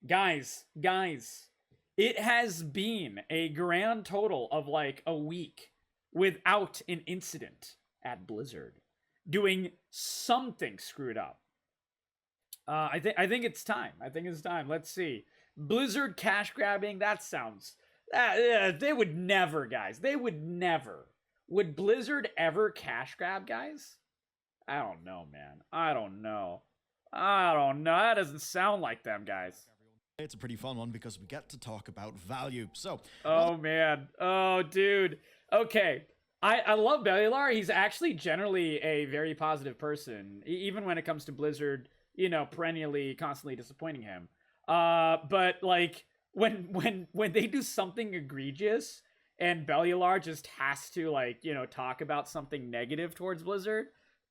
Guys, it has been a grand total of like a week without an incident at Blizzard doing something screwed up. I think it's time. I think it's time. Let's see. Blizzard cash grabbing. That sounds. They would never, guys. They would never. Would Blizzard ever cash grab, guys? I don't know, man. I don't know. That doesn't sound like them, guys. It's a pretty fun one because we get to talk about value. So, oh man, oh dude. Okay, I love Bellular. He's actually generally a very positive person, even when it comes to Blizzard. You know, perennially, constantly disappointing him. But like when they do something egregious and Bellular just has to like talk about something negative towards Blizzard.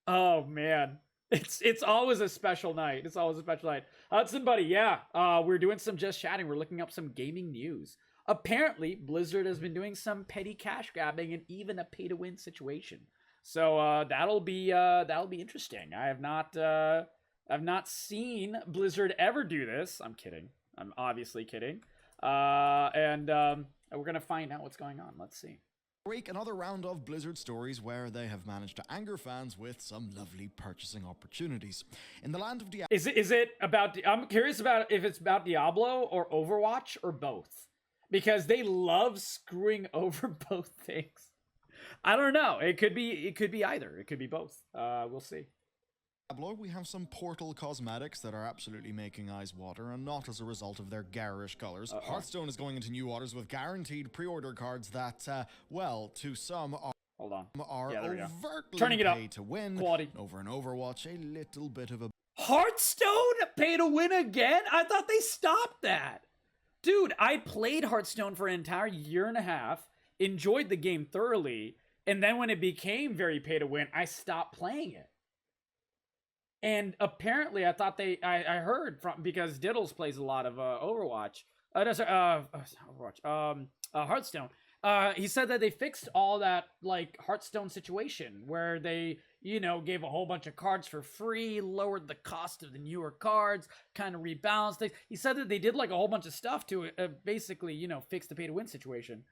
Oh man. It's always a special night. It's always a special night. Hudson, buddy, yeah. We're doing some just chatting. We're looking up some gaming news. Apparently, Blizzard has been doing some petty cash grabbing and even a pay-to-win situation. So that'll be interesting. I've not seen Blizzard ever do this. I'm kidding. I'm obviously kidding. And we're gonna find out what's going on. Let's see. Week, another round of Blizzard stories where they have managed to anger fans with some lovely purchasing opportunities. In the land of Diablo... Is it about... I'm curious about if it's about Diablo or Overwatch or both. Because they love screwing over both things. I don't know. It could be either. It could be both. We'll see. Diablo, we have some Portal cosmetics that are absolutely making eyes water, and not as a result of their garish colors. Hearthstone is going into new waters with guaranteed pre-order cards that, well, to some are... Hold on. Are yeah, overtly turning it up. pay to win. Quality. Over an Overwatch, a little bit of a... Hearthstone pay to win again? I thought they stopped that. Dude, I played Hearthstone for an entire year and a half, enjoyed the game thoroughly, and then when it became very pay to win, I stopped playing it. And apparently, I thought I heard from, because Diddles plays a lot of Overwatch. Hearthstone. He said that they fixed all that like Hearthstone situation where they, gave a whole bunch of cards for free, lowered the cost of the newer cards, kind of rebalanced things. He said that they did like a whole bunch of stuff to basically, fix the pay to win situation.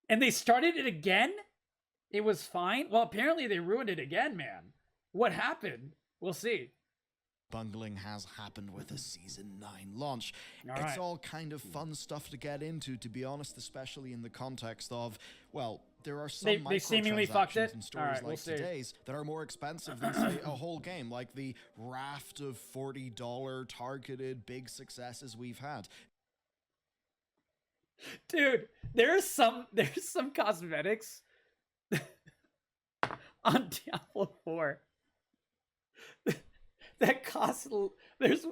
And they started it again? It was fine? Well, apparently they ruined it again, man. What happened? We'll see. Bungling has happened with the Season 9 launch. All it's all kind of fun stuff to get into, to be honest, especially in the context of, well, there are some they seemingly fucked it. and stories All right, like today's that are more expensive than, say, a whole game, like the raft of $40 targeted big successes we've had. Dude, there's some cosmetics on Diablo 4 that costs. There's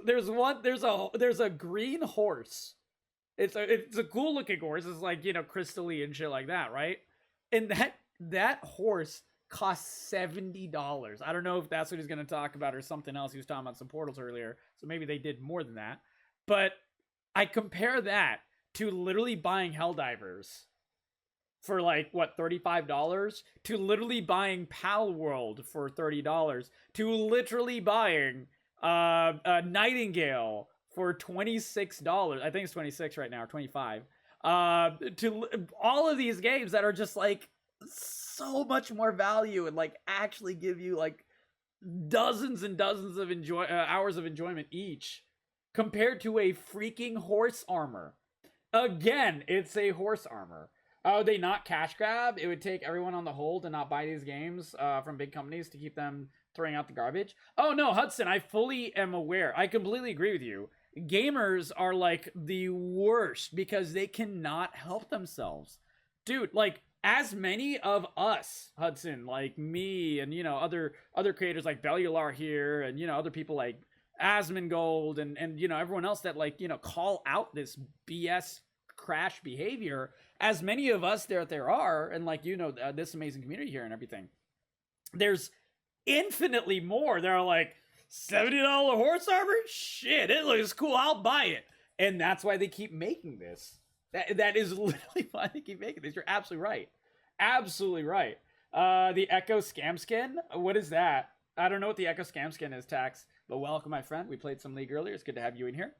a green horse. It's a cool looking horse. It's like crystally and shit like that, right? And that horse costs $70. I don't know if that's what he's gonna talk about or something else. He was talking about some portals earlier, so maybe they did more than that. But I compare that to literally buying Helldivers for like what, $35, to literally buying Pal World for $30, to literally buying a Nightingale for $26. I think it's 26 right now, or 25. To all of these games that are just like so much more value and like actually give you like dozens and dozens of hours of enjoyment each, compared to a freaking horse armor. Again, it's a horse armor. Oh, they not cash grab? It would take everyone on the whole to not buy these games from big companies to keep them throwing out the garbage. Oh no, Hudson, I fully am aware. I completely agree with you. Gamers are like the worst because they cannot help themselves. Dude, like as many of us, Hudson, like me and other creators like Bellular here and other people like Asmongold and everyone else that like call out this BS crash behavior, as many of us there are, and like this amazing community here and everything, there's infinitely more. They're like, $70 horse armor? Shit, it looks cool, I'll buy it. And that's why they keep making this. That is literally why they keep making this. You're absolutely right. Absolutely right. The Echo Scam Skin? What is that? I don't know what the Echo Scam Skin is, Tax. But welcome, my friend. We played some League earlier. It's good to have you in here.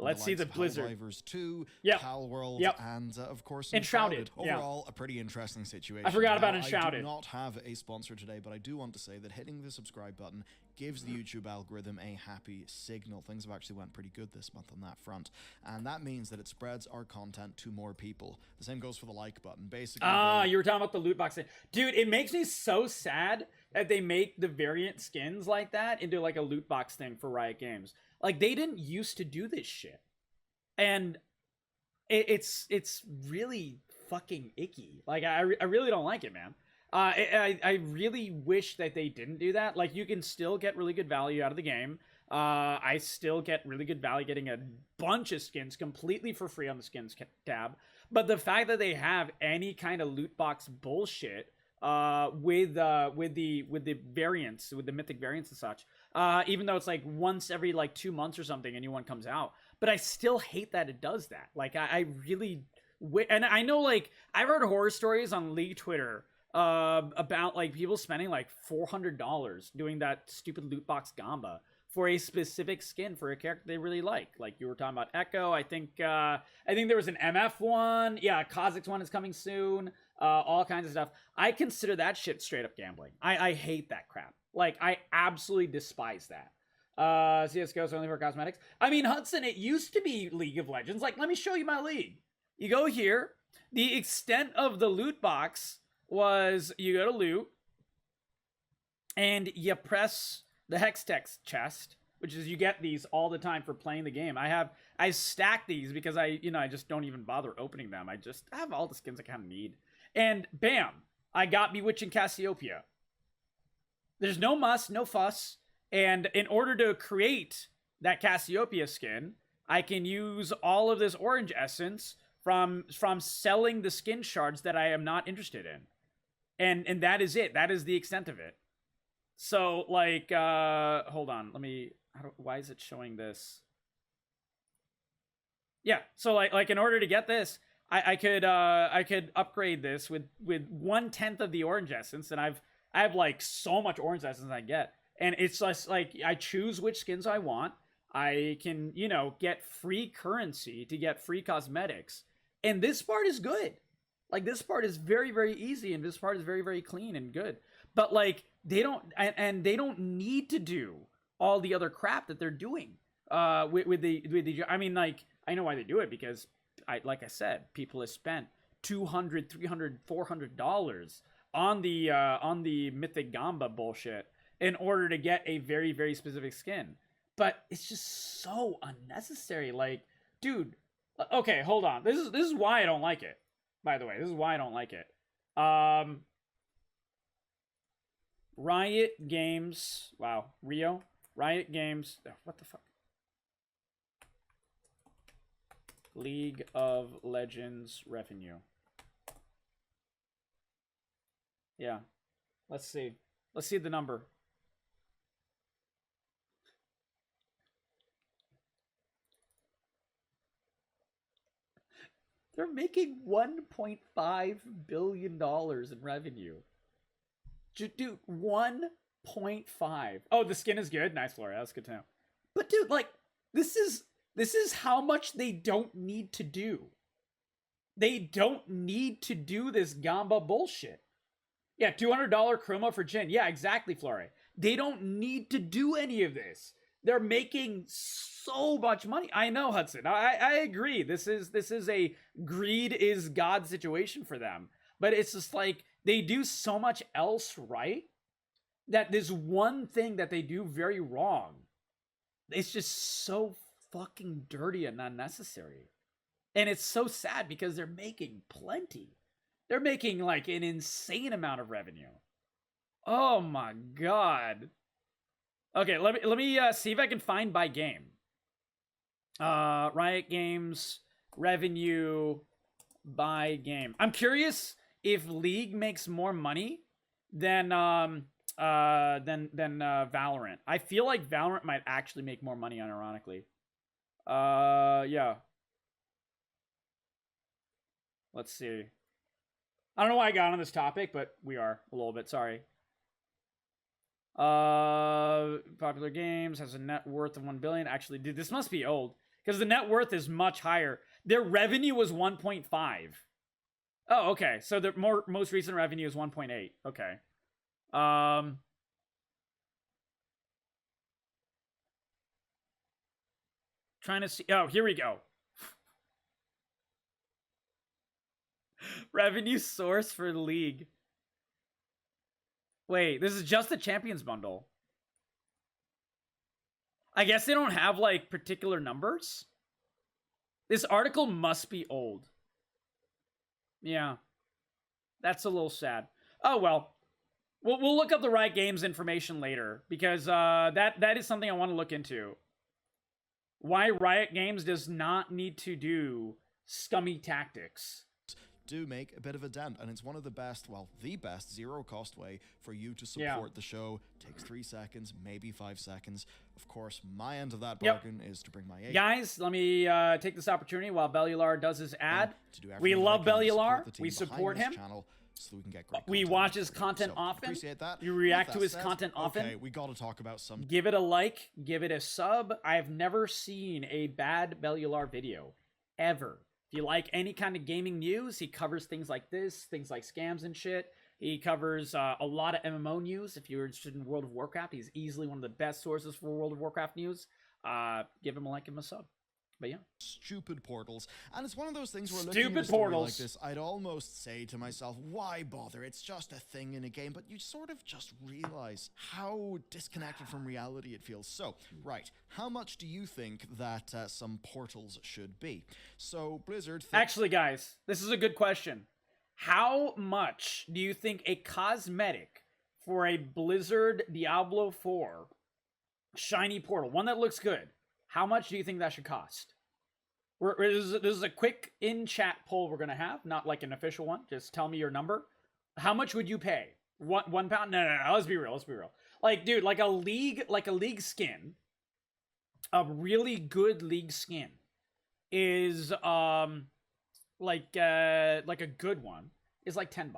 Let's see the Blizzard. Helldivers 2, Yep. Palworld, Yep. and of course Enshrouded. Overall, a pretty interesting situation. I forgot about Now, Enshrouded. I do not have a sponsor today, but I do want to say that hitting the subscribe button gives the YouTube algorithm a happy signal. Things have actually went pretty good this month on that front, and that means that it spreads our content to more people. The same goes for the like button. Basically, you were talking about the loot box thing. Dude, it makes me so sad that they make the variant skins like that into like a loot box thing for Riot Games. Like, they didn't used to do this shit. And it's really fucking icky. Like, I really don't like it, man. I really wish that they didn't do that. Like, you can still get really good value out of the game. I still get really good value getting a bunch of skins completely for free on the skins tab. But the fact that they have any kind of loot box bullshit with the variants, with the mythic variants and such, even though it's like once every like 2 months or something a new one comes out, but I still hate that it does that. Like, I really and I know, like, I've heard horror stories on League Twitter about like people spending like $400 doing that stupid loot box gamba for a specific skin for a character they really like you were talking about Echo. I think there was an MF one. Yeah, Kha'Zix one is coming soon. All kinds of stuff. I consider that shit straight up gambling. I hate that crap. Like, I absolutely despise that. CSGO is only for cosmetics. I mean, Hudson, it used to be League of Legends. Like, let me show you my league. You go here. The extent of the loot box was you go to loot and you press the Hextech chest, which is you get these all the time for playing the game. I stack these because I just don't even bother opening them. I have all the skins I kind of need. And bam, I got Bewitching Cassiopeia. There's no muss, no fuss. And in order to create that Cassiopeia skin, I can use all of this orange essence from selling the skin shards that I am not interested in. And that is it. That is the extent of it. So, like, hold on. Why is it showing this? Yeah, so like in order to get this, I could upgrade this with 1/10 of the orange essence, and I have like so much orange essence I get. And it's just like, I choose which skins I want. I can, get free currency to get free cosmetics. And this part is good. Like, this part is very, very easy, and this part is very, very clean and good. But like, they don't, and they don't need to do all the other crap that they're doing with the I mean, like, I know why they do it, because like I said, people have spent $200, $300, $400 on the Mythic Gamba bullshit in order to get a very, very specific skin. But it's just so unnecessary. Like, dude, okay, hold on. This is why I don't like it. By the way, this is why I don't like it. Riot Games. Wow, Rio. Riot Games. What the fuck? League of Legends revenue. Yeah. Let's see. Let's see the number. They're making $1.5 billion in revenue. Dude, 1.5. Oh, the skin is good. Nice, Flora. That's good to know. But dude, like, this is how much they don't need to do. They don't need to do this Gamba bullshit. Yeah, $200 chroma for Jin. Yeah, exactly, Flora. They don't need to do any of this. They're making so much money. I know, Hudson. I agree. This is a greed is God situation for them. But it's just like, they do so much else right that this one thing that they do very wrong, it's just so fucking dirty and unnecessary. And it's so sad because they're making plenty. They're making like an insane amount of revenue. Oh my god. Okay, let me see if I can find by game. Riot Games revenue by game. I'm curious if League makes more money than Valorant. I feel like Valorant might actually make more money, unironically. Yeah. Let's see. I don't know why I got on this topic, but we are a little bit. Sorry. Popular Games has a net worth of $1 billion. Actually, dude, this must be old because the net worth is much higher. Their revenue was 1.5. Oh, okay. So the most recent revenue is 1.8. Okay. Trying to see. Oh, here we go. Revenue source for the league. Wait, this is just the Champions Bundle. I guess they don't have, like, particular numbers? This article must be old. Yeah. That's a little sad. Oh, well. We'll look up the Riot Games information later, because that is something I want to look into. Why Riot Games does not need to do scummy tactics. Do make a bit of a dent, and it's one of the best, well, the best zero-cost way for you to support the show. Takes 3 seconds, maybe 5 seconds. Of course, my end of that bargain is to bring my A. Guys, let me take this opportunity while Bellular does his ad. We love Bellular. We support him. So we can get great we watch his content often. Appreciate that. You react to his content often. Okay, we got to talk about some. Give it a like. Give it a sub. I've never seen a bad Bellular video. Ever. If you like any kind of gaming news, he covers things like this, things like scams and shit. He covers a lot of MMO news. If you're interested in World of Warcraft, he's easily one of the best sources for World of Warcraft news. Give him a like, give him a sub. But yeah. Stupid portals. And it's one of those things where looking at a story like this, I'd almost say to myself, why bother? It's just a thing in a game. But you sort of just realize how disconnected from reality it feels. So, right, how much do you think that some portals should be? So, Blizzard... Actually, guys, this is a good question. How much do you think a cosmetic for a Blizzard Diablo 4 shiny portal, one that looks good, how much do you think that should cost? This is a quick in-chat poll we're going to have, not like an official one. Just tell me your number. How much would you pay? £1? No. Let's be real. Like, dude, like a league skin, a really good league skin is like a good one is like $10,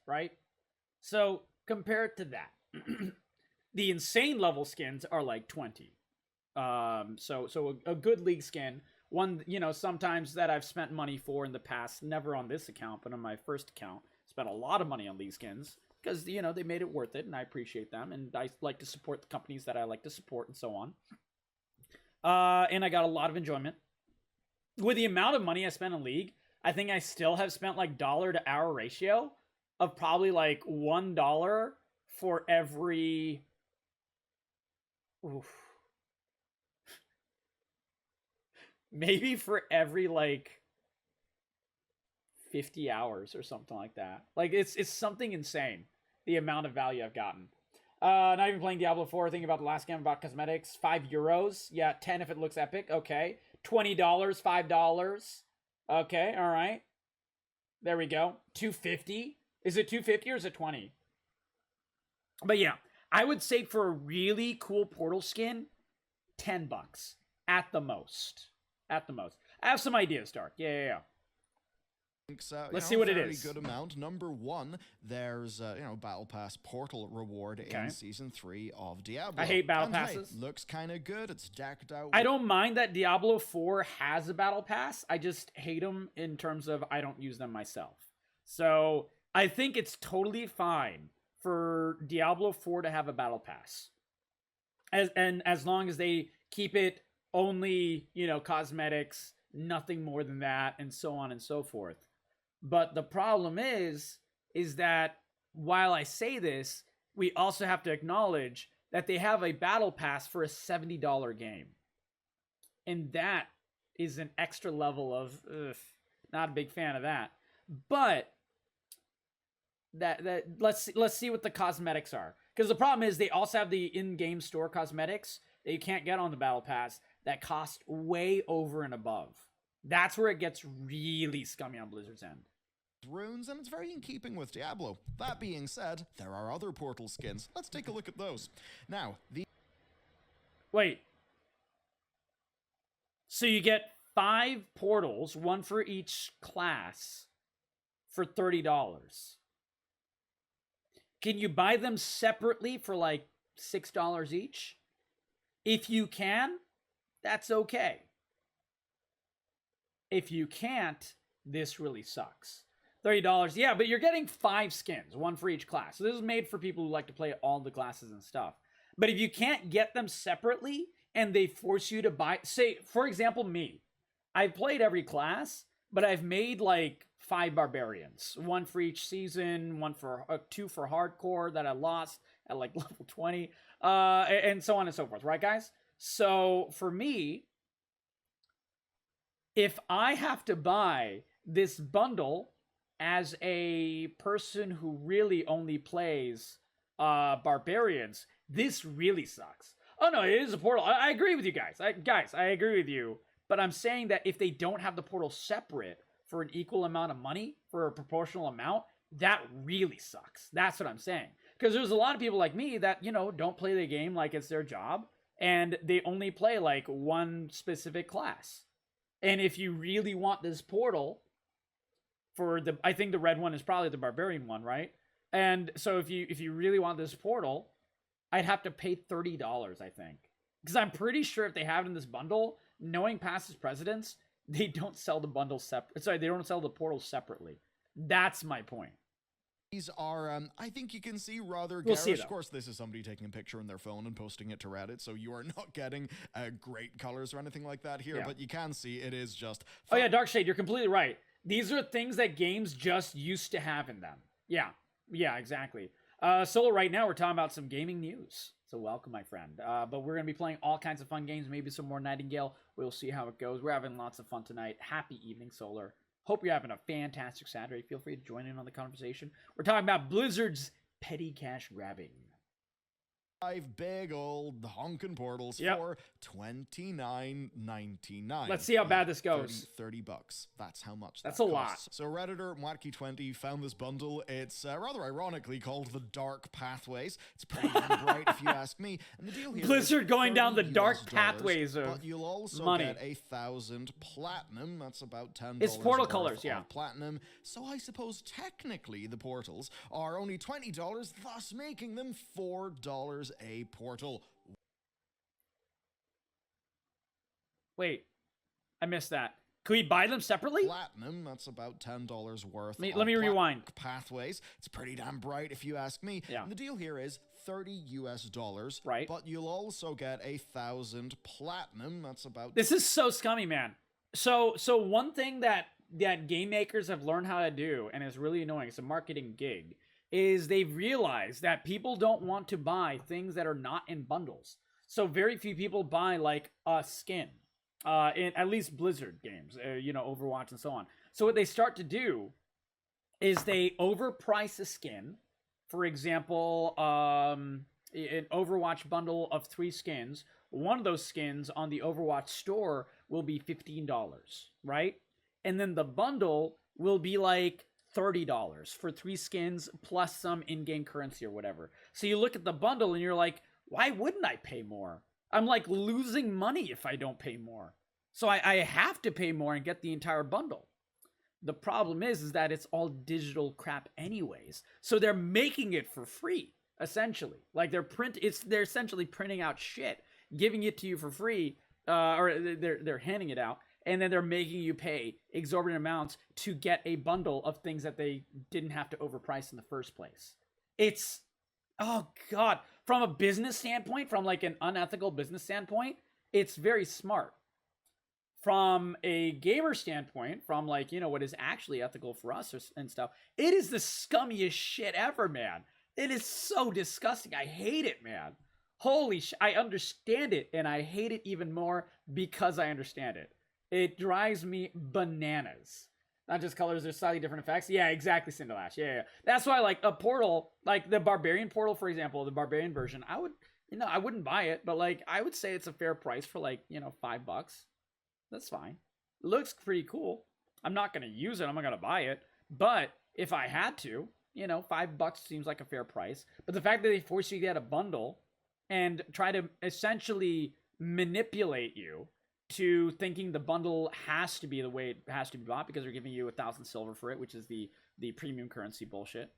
right? So compare it to that. The insane level skins are like 20. So a good league skin, one, you know, sometimes that I've spent money for in the past, never on this account, but on my first account, spent a lot of money on league skins because, you know, they made it worth it and I appreciate them. And I like to support the companies that I like to support and so on. And I got a lot of enjoyment with the amount of money I spent in league. I think I still have spent like dollar to hour ratio of probably like $1 for every, maybe for every like 50 hours or something like that. Like it's something insane, the amount of value I've gotten. Not even playing Diablo 4, thinking about the last game about cosmetics. €5. Yeah, 10 if it looks epic. Okay. $20, $5. Okay, all right. There we go. 250. Is it 250 or is it 20? But yeah, I would say for a really cool portal skin, $10 at the most. At the most. I have some ideas, Dark. Yeah. Let's see what it is. Good amount. Number one, there's Battle Pass portal reward in Season 3 of Diablo. I hate Battle Passes. Hey, looks kind of good. It's decked out. I don't mind that Diablo 4 has a Battle Pass. I just hate them in terms of I don't use them myself. So I think it's totally fine for Diablo 4 to have a Battle Pass. As long as they keep it only, cosmetics, nothing more than that, and so on and so forth. But the problem is that while I say this, we also have to acknowledge that they have a battle pass for a $70 game. And that is an extra level of, not a big fan of that. But that let's see what the cosmetics are. Because the problem is they also have the in-game store cosmetics that you can't get on the battle pass that cost way over and above. That's where it gets really scummy on Blizzard's end. Runes, and it's very in keeping with Diablo. That being said, there are other portal skins. Let's take a look at those. Now, Wait. So you get 5 portals, one for each class, for $30. Can you buy them separately for like $6 each? If you can, that's okay. If you can't, this really sucks. $30, yeah, but you're getting 5 skins, one for each class. So this is made for people who like to play all the classes and stuff. But if you can't get them separately and they force you to buy, say, for example, me, I've played every class, but I've made like 5 barbarians, one for each season, one for 2 for hardcore that I lost at like level 20, and so on and so forth, right, guys? So for me, if I have to buy this bundle as a person who really only plays barbarians, this really sucks. Oh no, it is a portal. I agree with you guys. I agree with you. But I'm saying that if they don't have the portal separate for an equal amount of money, for a proportional amount, that really sucks. That's what I'm saying. Because there's a lot of people like me that, don't play the game like it's their job, and they only play like one specific class. And if you really want this portal, I think the red one is probably the barbarian one, right? And so if you really want this portal, I'd have to pay $30, I think. Because I'm pretty sure if they have it in this bundle, knowing past precedents, they don't sell the bundle separate. Sorry, they don't sell the portal separately. That's my point. These are, I think you can see rather We'll garish. see, though. Of course, this is somebody taking a picture on their phone and posting it to Reddit, so you are not getting great colors or anything like that here, but you can see it is just... Oh yeah, Darkshade, you're completely right. These are things that games just used to have in them. Yeah, exactly. So right now we're talking about some gaming news. So welcome, my friend. But we're going to be playing all kinds of fun games, maybe some more Nightingale. We'll see how it goes. We're having lots of fun tonight. Happy evening, Solar. Hope you're having a fantastic Saturday. Feel free to join in on the conversation. We're talking about Blizzard's petty cash grabbing. 5 big old honkin' portals for $29.99. Let's see how bad this goes. $30. That's how much That's that a lot. costs. So Redditor Marky20 found this bundle. It's rather ironically called the Dark Pathways. It's pretty damn bright if you ask me. And the deal here Blizzard is going down the $30 dark pathways of but you'll also money. get 1,000 platinum. That's about $10 It's portal worth colors, yeah. of platinum. So I suppose technically the portals are only $20, thus making them $4 a portal. Wait, I missed that. Can we buy them separately? Platinum, that's about $10 worth. Let me rewind. Pathways. It's pretty damn bright if you ask me. Yeah. And the deal here is $30. Right. But you'll also get 1,000 platinum. That's about... This is so scummy, man. So one thing that game makers have learned how to do, and is really annoying, it's a marketing gig, is they've realized that people don't want to buy things that are not in bundles. So very few people buy like a skin, in at least Blizzard games, Overwatch and so on. So what they start to do is they overprice a skin. For example, an Overwatch bundle of 3 skins. One of those skins on the Overwatch store will be $15, right? And then the bundle will be like $30 for 3 skins plus some in-game currency or whatever. So you look at the bundle and you're like, why wouldn't I pay more? I'm like losing money if I don't pay more. So I have to pay more and get the entire bundle. The problem is that it's all digital crap anyways. So they're making it for free, essentially. Like they're essentially printing out shit, giving it to you for free, or they're handing it out. And then they're making you pay exorbitant amounts to get a bundle of things that they didn't have to overprice in the first place. It's, oh God, from a business standpoint, from like an unethical business standpoint, it's very smart. From a gamer standpoint, from like, what is actually ethical for us and stuff, it is the scummiest shit ever, man. It is so disgusting. I hate it, man. Holy shit. I understand it, and I hate it even more because I understand it. It drives me bananas. Not just colors, there's slightly different effects. Yeah, exactly, Cinderlash. Yeah. That's why, like, a portal, like the Barbarian portal, for example, the Barbarian version, I wouldn't buy it, but, like, I would say it's a fair price for, like, $5. That's fine. It looks pretty cool. I'm not going to use it. I'm not going to buy it. But if I had to, $5 seems like a fair price. But the fact that they force you to get a bundle and try to essentially manipulate you to thinking the bundle has to be the way it has to be bought because they're giving you 1,000 silver for it, which is the premium currency bullshit.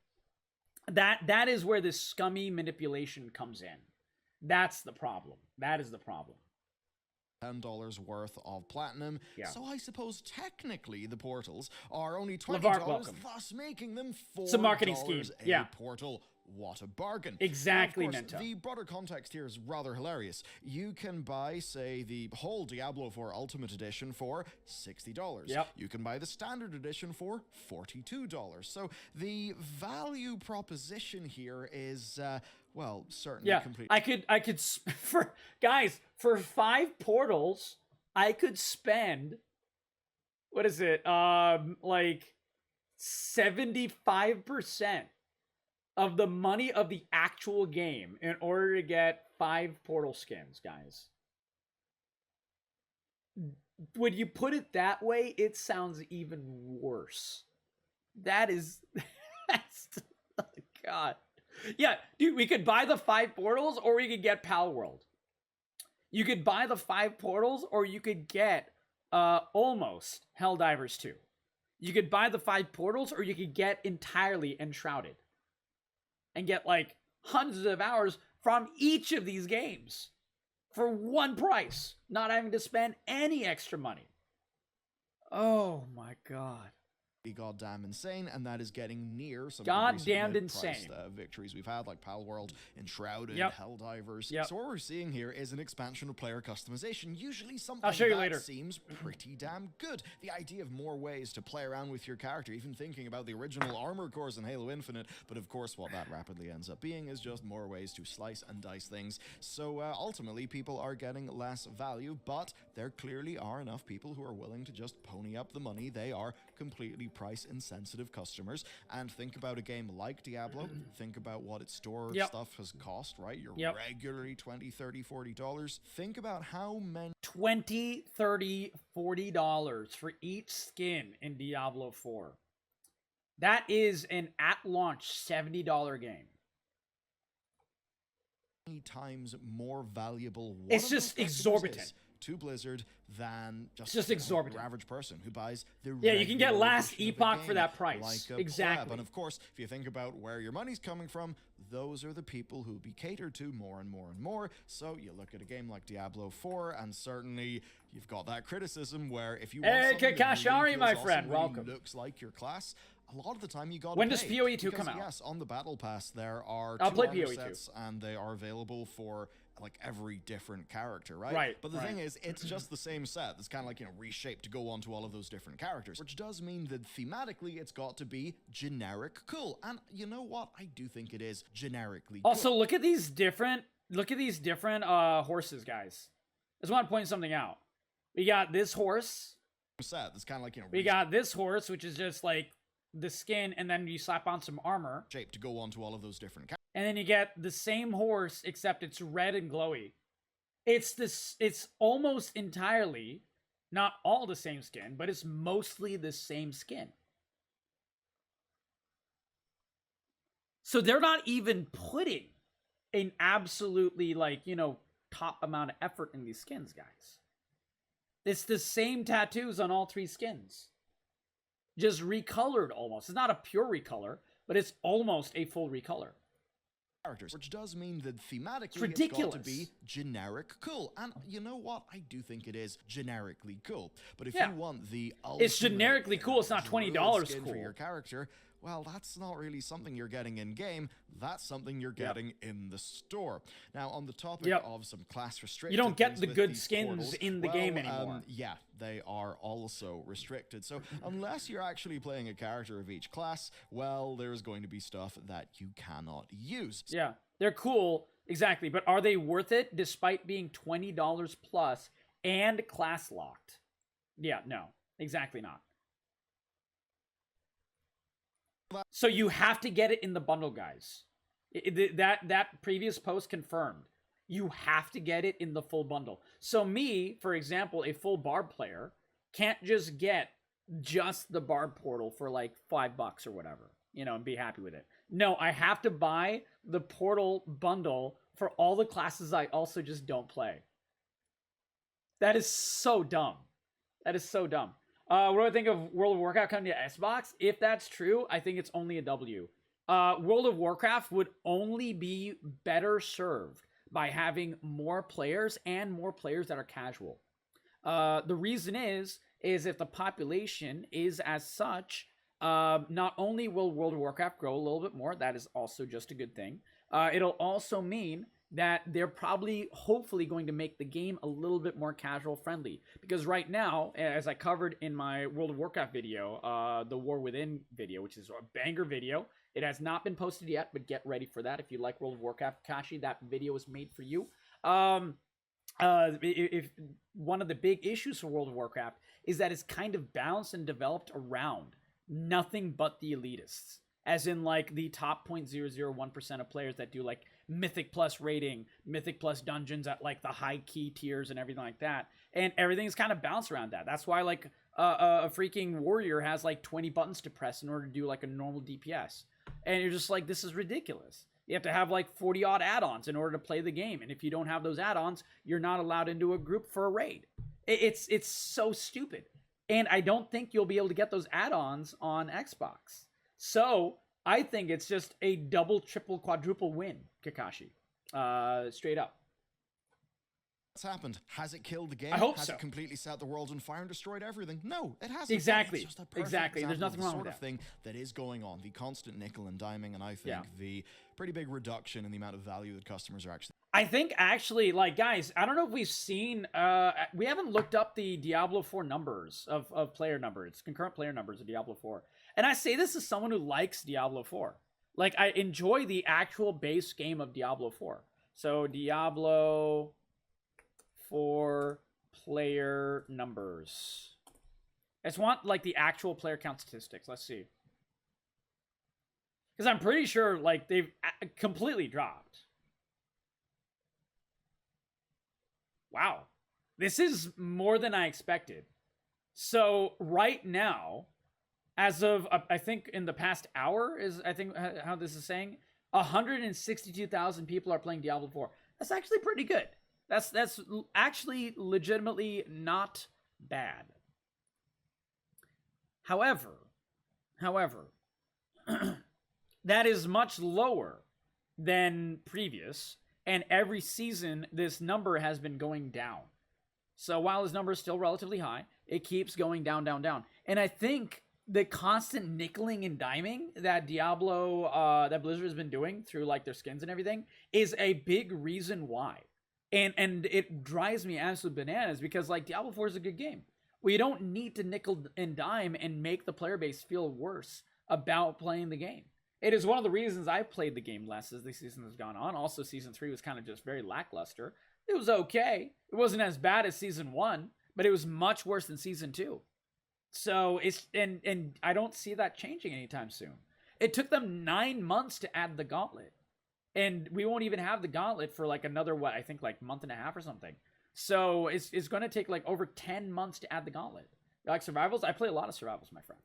That is where this scummy manipulation comes in. That's the problem. That is the problem. $10 worth of platinum. Yeah. So I suppose technically the portals are only $20, LeVar, welcome. thus making them $4 It's a marketing scheme. a Yeah. portal. What a bargain. Exactly, Now, of course, Mento. the broader context here is rather hilarious. You can buy, say, the whole Diablo 4 Ultimate Edition for $60. Yep. You can buy the Standard Edition for $42. So the value proposition here is, well, certainly completely... I could, for, guys, for 5 portals, I could spend, what is it, like 75% of the money of the actual game in order to get 5 portal skins, guys. When you put it that way, it sounds even worse. That is, that's, oh God. Yeah, dude, we could buy the 5 portals or we could get Pal World. You could buy the 5 portals or you could get almost Helldivers 2. You could buy the 5 portals or you could get entirely Enshrouded. And get like hundreds of hours from each of these games for one price, not having to spend any extra money. Oh my God. Goddamn insane, and that is getting near some goddamn insane victories we've had, like Pal World, Enshrouded, yep. Helldivers. Yep. So what we're seeing here is an expansion of player customization, usually something I'll show you that later. Seems pretty damn good. The idea of more ways to play around with your character, even thinking about the original armor cores in Halo Infinite, but of course what that rapidly ends up being is just more ways to slice and dice things. So ultimately people are getting less value, but there clearly are enough people who are willing to just pony up the money. They are completely price insensitive customers. And think about a game like Diablo, think about what its store stuff has cost, right? You're regularly $20, $30, $40. Think about how many $20, $30, $40 for each skin in Diablo 4. That is an at-launch $70 game. Times more valuable. It's just exorbitant to Blizzard than just exorbitant. Your average person who buys the you can get Last Epoch for that price. Like exactly. And of course, if you think about where your money's coming from, those are the people who be catered to more and more and more. So you look at a game like Diablo 4, and certainly you've got that criticism where if you want something that really my feels friend, awesome, really welcome. looks like your class, a lot of the time you got. When does PoE 2 come out? Yes, on the Battle Pass there are I'll 2 play armor PoE sets, 2. and they are available for like every different character, right? Right. But the thing is, it's just the same set. It's kind of like, you know, reshaped to go onto all of those different characters, which does mean that thematically it's got to be generic cool. And you know what? I do think it is generically also cool. look at these different horses, guys. I just want to point something out. We got this horse. Set. It's kind of like, you know, we got this horse, which is just like the skin, and then you slap on some armor. Shaped to go onto all of those different characters. And then you get the same horse, except it's red and glowy. It's almost entirely, not all the same skin, but it's mostly the same skin. So they're not even putting an absolutely, like, you know, top amount of effort in these skins, guys. It's the same tattoos on all 3 skins. Just recolored almost. It's not a pure recolor, but it's almost a full recolor. Characters, which does mean that thematically it's got to be generic cool. And you know what? I do think it is generically cool. But if you want the it's generically cool, it's not $20 cool for your character, well, that's not really something you're getting in game. That's something you're getting in the store. Now, on the topic of some class restricted, you don't get the good skins portals, in the game anymore. Yeah, they are also restricted. So unless you're actually playing a character of each class, well, there's going to be stuff that you cannot use. Yeah, they're cool, exactly. But are they worth it despite being $20 plus and class locked? Yeah, no, exactly not. So you have to get it in the bundle, guys. That previous post confirmed. You have to get it in the full bundle. So me, for example, a full Barb player, can't just get just the Barb portal for like $5 or whatever, you know, and be happy with it. No, I have to buy the portal bundle for all the classes I also just don't play. That is so dumb. That is so dumb. What do I think of World of Warcraft coming to Xbox? If that's true, I think it's only a W. World of Warcraft would only be better served by having more players and more players that are casual. The reason is if the population is as such, not only will World of Warcraft grow a little bit more, that is also just a good thing. It'll also mean that they're probably, hopefully, going to make the game a little bit more casual friendly. Because right now, as I covered in my World of Warcraft video, the War Within video, which is a banger video, it has not been posted yet, but get ready for that. If you like World of Warcraft, Kashi, that video was made for you. If one of the big issues for World of Warcraft is that it's kind of balanced and developed around nothing but the elitists, as in like the top 0.001% of players that do like Mythic Plus rating, Mythic Plus dungeons at like the high key tiers and everything like that, and everything's kind of balanced around that. That's why like a freaking warrior has like 20 buttons to press in order to do like a normal DPS, and you're just like, this is ridiculous. You have to have like 40 odd add-ons in order to play the game, and if you don't have those add-ons, you're not allowed into a group for a raid. It's so stupid. And I don't think you'll be able to get those add-ons on Xbox. So I think it's just a double, triple, quadruple win, Kakashi. Straight up. What's happened? Has it killed the game? I hope Has so. it completely set the world on fire and destroyed everything? No, it hasn't. Exactly. It's just a perfect Exactly. There's example nothing of wrong the with sort of that. thing that is going on. The constant nickel and diming, and I think the pretty big reduction in the amount of value that customers are actually. I think actually, like, guys, I don't know if we've seen, we haven't looked up the Diablo 4 numbers of player numbers, concurrent player numbers of Diablo 4. And I say this as someone who likes Diablo 4. Like, I enjoy the actual base game of Diablo 4. So, Diablo 4 player numbers. I just want, like, the actual player count statistics. Let's see. Because I'm pretty sure, like, they've completely dropped. Wow. This is more than I expected. So, right now, as of, I think in the past hour, is I think how this is saying, 162,000 people are playing Diablo 4. That's actually pretty good. That's actually legitimately not bad. However, that is much lower than previous, and every season this number has been going down. So while this number is still relatively high, it keeps going down, down, down. And I think the constant nickeling and diming that Diablo, that Blizzard has been doing through like their skins and everything is a big reason why. And it drives me absolute bananas because like Diablo 4 is a good game. We don't need to nickel and dime and make the player base feel worse about playing the game. It is one of the reasons I've played the game less as the season has gone on. Also, Season 3 was kind of just very lackluster. It was okay. It wasn't as bad as Season 1, but it was much worse than Season 2. So, it's and I don't see that changing anytime soon. It took them 9 months to add the gauntlet. And we won't even have the gauntlet for like another, I think like month and a half or something. So, it's going to take like over 10 months to add the gauntlet. Like survivals, I play a lot of survivals, my friend.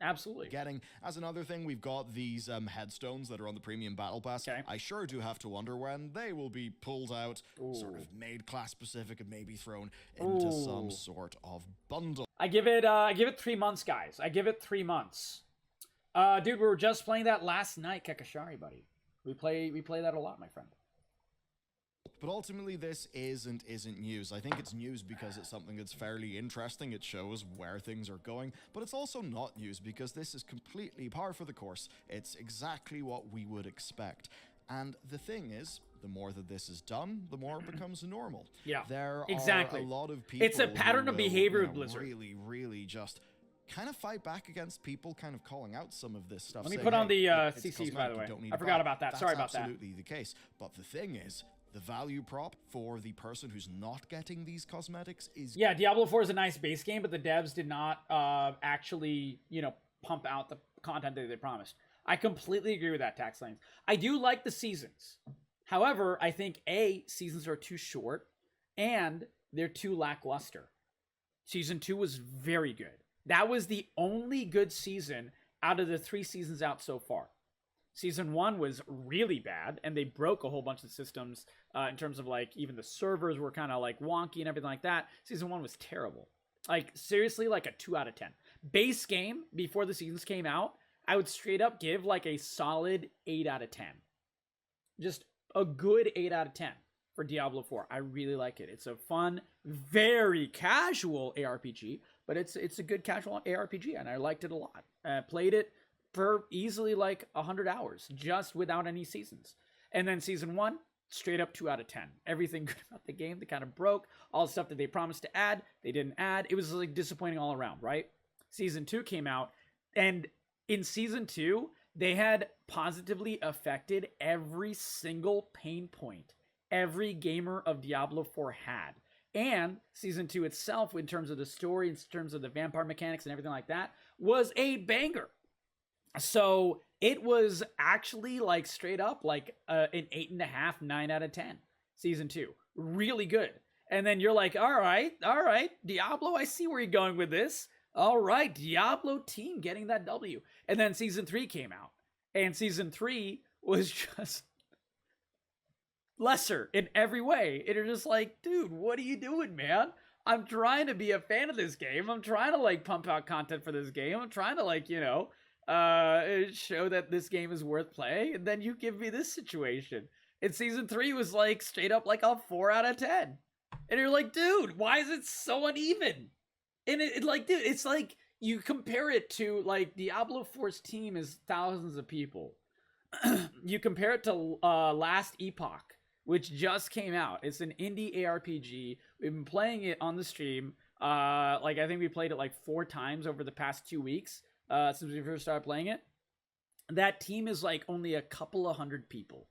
Absolutely. Getting as another thing, we've got these headstones that are on the premium battle pass. Okay. I sure do have to wonder when they will be pulled out, Ooh. sort of made class specific, and maybe thrown into some sort of bundle. I give it 3 months, guys. I give it 3 months. Dude, we were just playing that last night, Kekashari, buddy. We play that a lot, my friend. But ultimately, this isn't news. I think it's news because it's something that's fairly interesting. It shows where things are going. But it's also not news because this is completely par for the course. It's exactly what we would expect. And the thing is, the more that this is done, the more it becomes normal. Yeah, there exactly. are a lot of people. It's a pattern of behavior with Blizzard. Really just kind of fight back against people kind of calling out some of this stuff. Let me saying, put on the it's CCs, by the way. don't need I to forgot buy. about that. That's Sorry about that. absolutely the case. But the thing is, the value prop for the person who's not getting these cosmetics is... Yeah, Diablo 4 is a nice base game, but the devs did not actually, pump out the content that they promised. I completely agree with that, Tax Lanes. I do like the seasons. However, I think, seasons are too short, and they're too lackluster. Season 2 was very good. That was the only good season out of the 3 seasons out so far. Season 1 was really bad, and they broke a whole bunch of systems in terms of, like, even the servers were kind of, like, wonky and everything like that. Season 1 was terrible. Like, seriously, like a 2 out of 10. Base game, before the seasons came out, I would straight up give, like, a solid 8 out of 10. Just a good 8 out of 10. for Diablo 4. I really like it. It's a fun, very casual ARPG, but it's a good casual ARPG, and I liked it a lot. Played it for easily like 100 hours, just without any seasons. And then season 1, straight up 2 out of 10. Everything good about the game, they kind of broke. All the stuff that they promised to add, they didn't add. It was like disappointing all around, right? Season 2 came out, and in season 2, they had positively affected every single pain point every gamer of Diablo 4 had. And season 2 itself, in terms of the story, in terms of the vampire mechanics and everything like that, was a banger. So it was actually like straight up like an 8.5, 9 out of 10. Season 2. Really good. And then you're like, all right, Diablo, I see where you're going with this. All right, Diablo team getting that W. And then season 3 came out. And season 3 was just lesser in every way. And you're just like, dude, what are you doing, man? I'm trying to be a fan of this game. I'm trying to like pump out content for this game. I'm trying to like, show that this game is worth playing. And then you give me this situation. And season 3 was like straight up like a 4 out of 10. And you're like, dude, why is it so uneven? And it like, dude, it's like you compare it to like Diablo 4's team is thousands of people. You compare it to Last Epoch, which just came out. It's an indie ARPG. We've been playing it on the stream. I think we played it like 4 times over the past 2 weeks since we first started playing it. That team is like only a couple of hundred people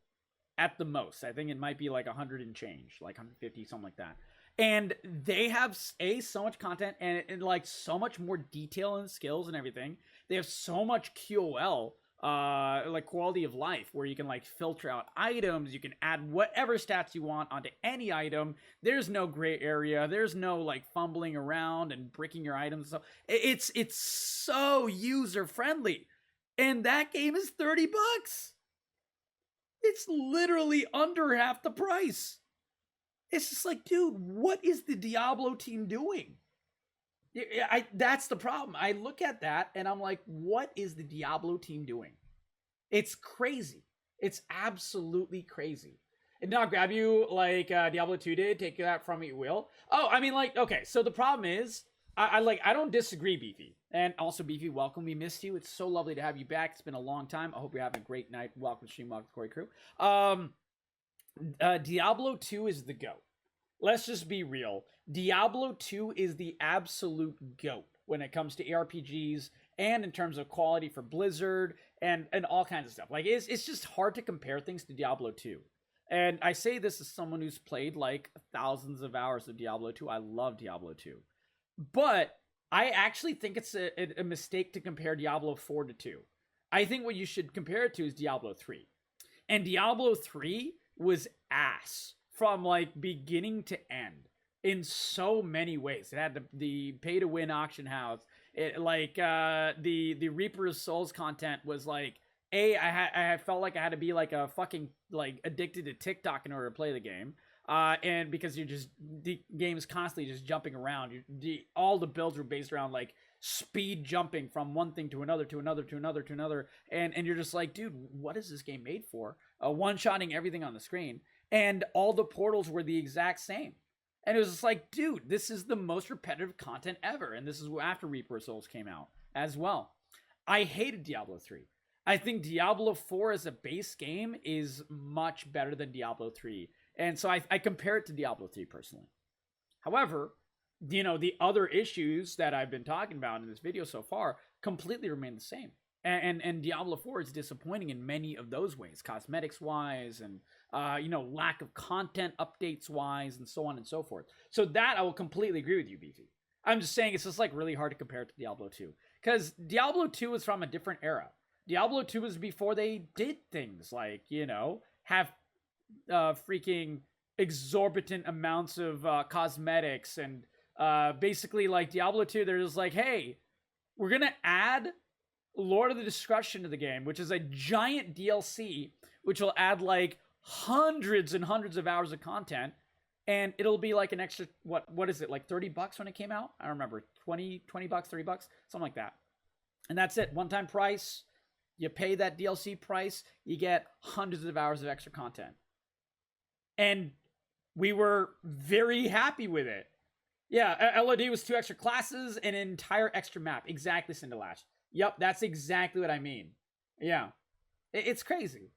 at the most. I think it might be like 100 and change, like 150, something like that. And they have so much content and like so much more detail and skills and everything. They have so much QOL, like quality of life, where you can like filter out items. You can add whatever stats you want onto any item. There's no gray area. There's no like fumbling around and bricking your items. So it's so user friendly. And that game is $30. It's literally under half the price. It's just like, dude, what is the Diablo team doing? That's the problem. I look at that and I'm like, what is the Diablo team doing? It's crazy. It's absolutely crazy. And not grab you like Diablo 2 did, take that from you will. Oh, I mean, like, okay, so the problem is, I don't disagree, Beefy. And also, Beefy, welcome. We missed you. It's so lovely to have you back. It's been a long time. I hope you're having a great night. Welcome to Stream, welcome to Corey Crew. Diablo 2 is the GOAT. Let's just be real. Diablo 2 is the absolute GOAT when it comes to ARPGs and in terms of quality for Blizzard and all kinds of stuff. Like, it's just hard to compare things to Diablo 2. And I say this as someone who's played like thousands of hours of Diablo 2. I love Diablo 2. But I actually think it's a mistake to compare Diablo 4 to 2. I think what you should compare it to is Diablo 3. And Diablo 3 was ass from like beginning to end in so many ways. It had the pay-to-win auction house. It like the Reaper of Souls content was like I felt like I had to be like a fucking like addicted to TikTok in order to play the game. And because the game is constantly just jumping around. All the builds were based around like speed jumping from one thing to another, to another, to another, to another. And you're just like, dude, what is this game made for? One-shotting everything on the screen. And all the portals were the exact same. And it was just like, dude, this is the most repetitive content ever. And this is after Reaper of Souls came out as well. I hated Diablo 3. I think Diablo 4 as a base game is much better than Diablo 3. And so I compare it to Diablo 3 personally. However, the other issues that I've been talking about in this video so far completely remain the same. And Diablo 4 is disappointing in many of those ways, cosmetics-wise and, lack of content updates-wise and so on and so forth. So that I will completely agree with you, Beefy. I'm just saying it's just like really hard to compare it to Diablo 2. Because Diablo 2 is from a different era. Diablo 2 was before they did things like, have freaking exorbitant amounts of cosmetics and basically like Diablo 2, they're just like, hey, we're going to add Lord of the Destruction to the game, which is a giant DLC, which will add like hundreds and hundreds of hours of content. And it'll be like an extra, what is it, like $30 when it came out? I don't remember, $20, $30, something like that. And that's it, one-time price. You pay that DLC price, you get hundreds of hours of extra content. And We were very happy with it. Yeah, LOD was 2 extra classes and an entire extra map. Exactly, Cinderlash. Yep, that's exactly what I mean. Yeah. It's crazy.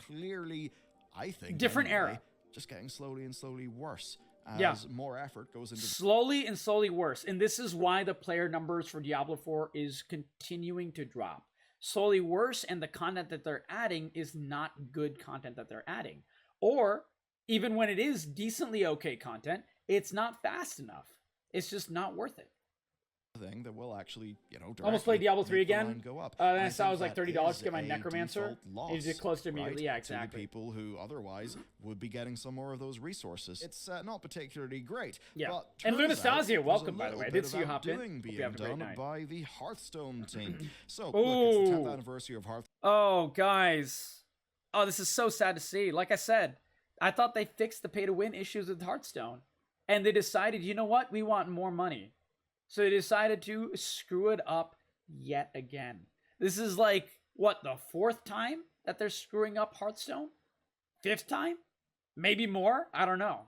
Clearly, I think, different anyway, era. just getting slowly and slowly worse Yeah. as more effort goes into slowly and slowly worse. And this is why the player numbers for Diablo 4 is continuing to drop. Slowly worse, and the content that they're adding is not good content that they're adding. Or even when it is decently okay content, it's not fast enough. It's just not worth it. thing that will actually, Almost played Diablo 3 make the again. line go up. Then And I saw it was think like that $30 is to get my a Necromancer. default It's loss, close to immediately. right, Yeah, to the exactly. people who otherwise would be getting some more of those resources. It's not particularly great. Yeah. But And turns out Lunastasia, there's welcome, a by the way. I little did bit see of you hop in. outdoing Hope you being have a great done night. by the Hearthstone team. So, look, it's the 10th anniversary of Hearthstone. Oh, guys. Oh, this is so sad to see. Like I said, I thought they fixed the pay-to-win issues with Hearthstone. And they decided, you know what? We want more money. So they decided to screw it up yet again. This is like, what, the 4th time that they're screwing up Hearthstone? 5th time? Maybe more? I don't know.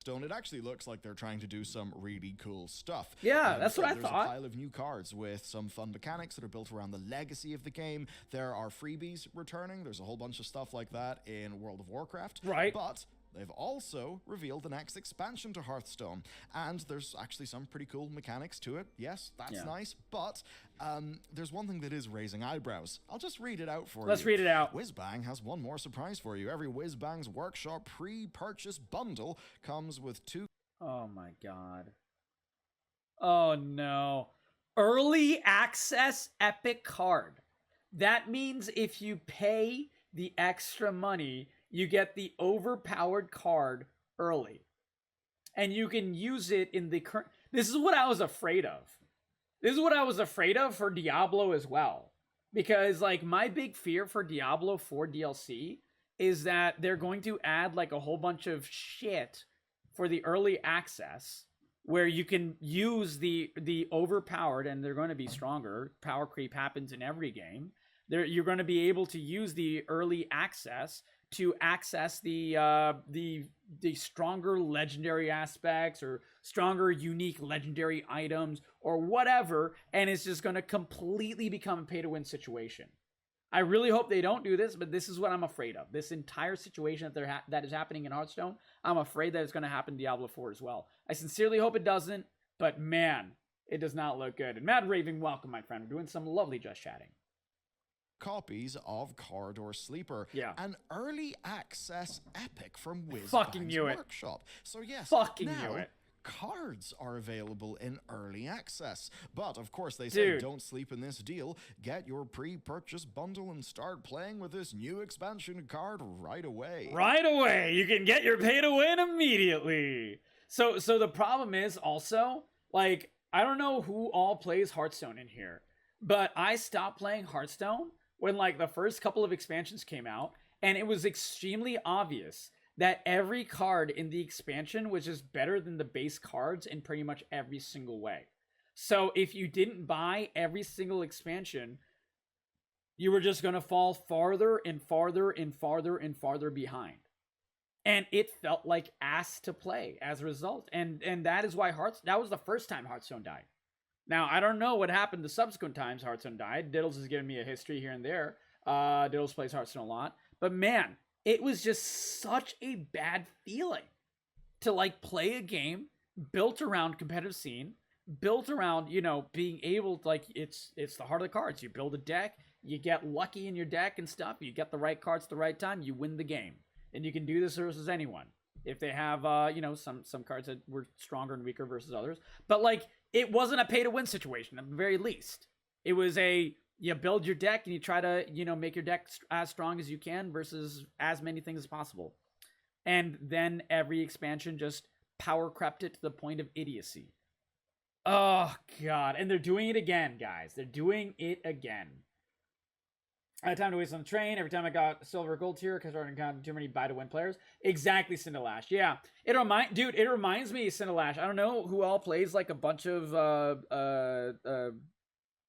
It actually looks like they're trying to do some really cool stuff. Yeah, that's what I there's thought. a pile of new cards with some fun mechanics that are built around the legacy of the game. There are freebies returning. There's a whole bunch of stuff like that in World of Warcraft. Right. But they've also revealed the next expansion to Hearthstone, and there's actually some pretty cool mechanics to it. Yes, that's nice, but there's one thing that is raising eyebrows. I'll just read it out for you. Let's read it out. Whizbang has one more surprise for you. Every Whizbang's Workshop pre-purchase bundle comes with 2... Oh my god. Oh no. Early access epic card. That means if you pay the extra money, you get the overpowered card early. And you can use it in the current... This is what I was afraid of. This is what I was afraid of for Diablo as well. Because, like, my big fear for Diablo 4 DLC is that they're going to add, like, a whole bunch of shit for the early access where you can use the overpowered, and they're going to be stronger. Power creep happens in every game. You're going to be able to use the early access to access the stronger legendary aspects or stronger unique legendary items or whatever, and it's just going to completely become a pay-to-win situation. I really hope they don't do this, but this is what I'm afraid of. This entire situation that is happening in Hearthstone, I'm afraid that it's going to happen in Diablo 4 as well. I sincerely hope it doesn't, but man, it does not look good. And Mad Raving, welcome, my friend. We're doing some lovely just chatting. Copies of Corridor Sleeper. Yeah. An early access epic from Fucking Whizbang's knew it. Workshop. So yes, Fucking now, knew it. cards are available in early access. But of course they say, don't sleep in this deal. Get your pre-purchase bundle and start playing with this new expansion card right away. Right away. You can get your pay to win immediately. So the problem is also, like, I don't know who all plays Hearthstone in here, but I stopped playing Hearthstone when, like, the first couple of expansions came out, and it was extremely obvious that every card in the expansion was just better than the base cards in pretty much every single way. So if you didn't buy every single expansion, you were just going to fall farther and farther and farther and farther behind. And it felt like ass to play as a result. And that is why that was the first time Hearthstone died. Now, I don't know what happened the subsequent times Hearthstone died. Diddles has given me a history here and there. Diddles plays Hearthstone a lot. But man, it was just such a bad feeling to, like, play a game built around competitive scene, built around, being able to, like, it's the heart of the cards. You build a deck, you get lucky in your deck and stuff, you get the right cards at the right time, you win the game. And you can do this versus anyone. If they have, some cards that were stronger and weaker versus others. But, like, it wasn't a pay-to-win situation, at the very least. It was you build your deck and you try to, make your deck as strong as you can versus as many things as possible. And then every expansion just power crept it to the point of idiocy. Oh, God. And they're doing it again, guys. They're doing it again. I had time to waste on the train. Every time I got silver or gold tier because I already got too many buy-to-win players. Exactly, Cinderlash. Yeah. It reminds me of Cinderlash. I don't know who all plays, like, a bunch of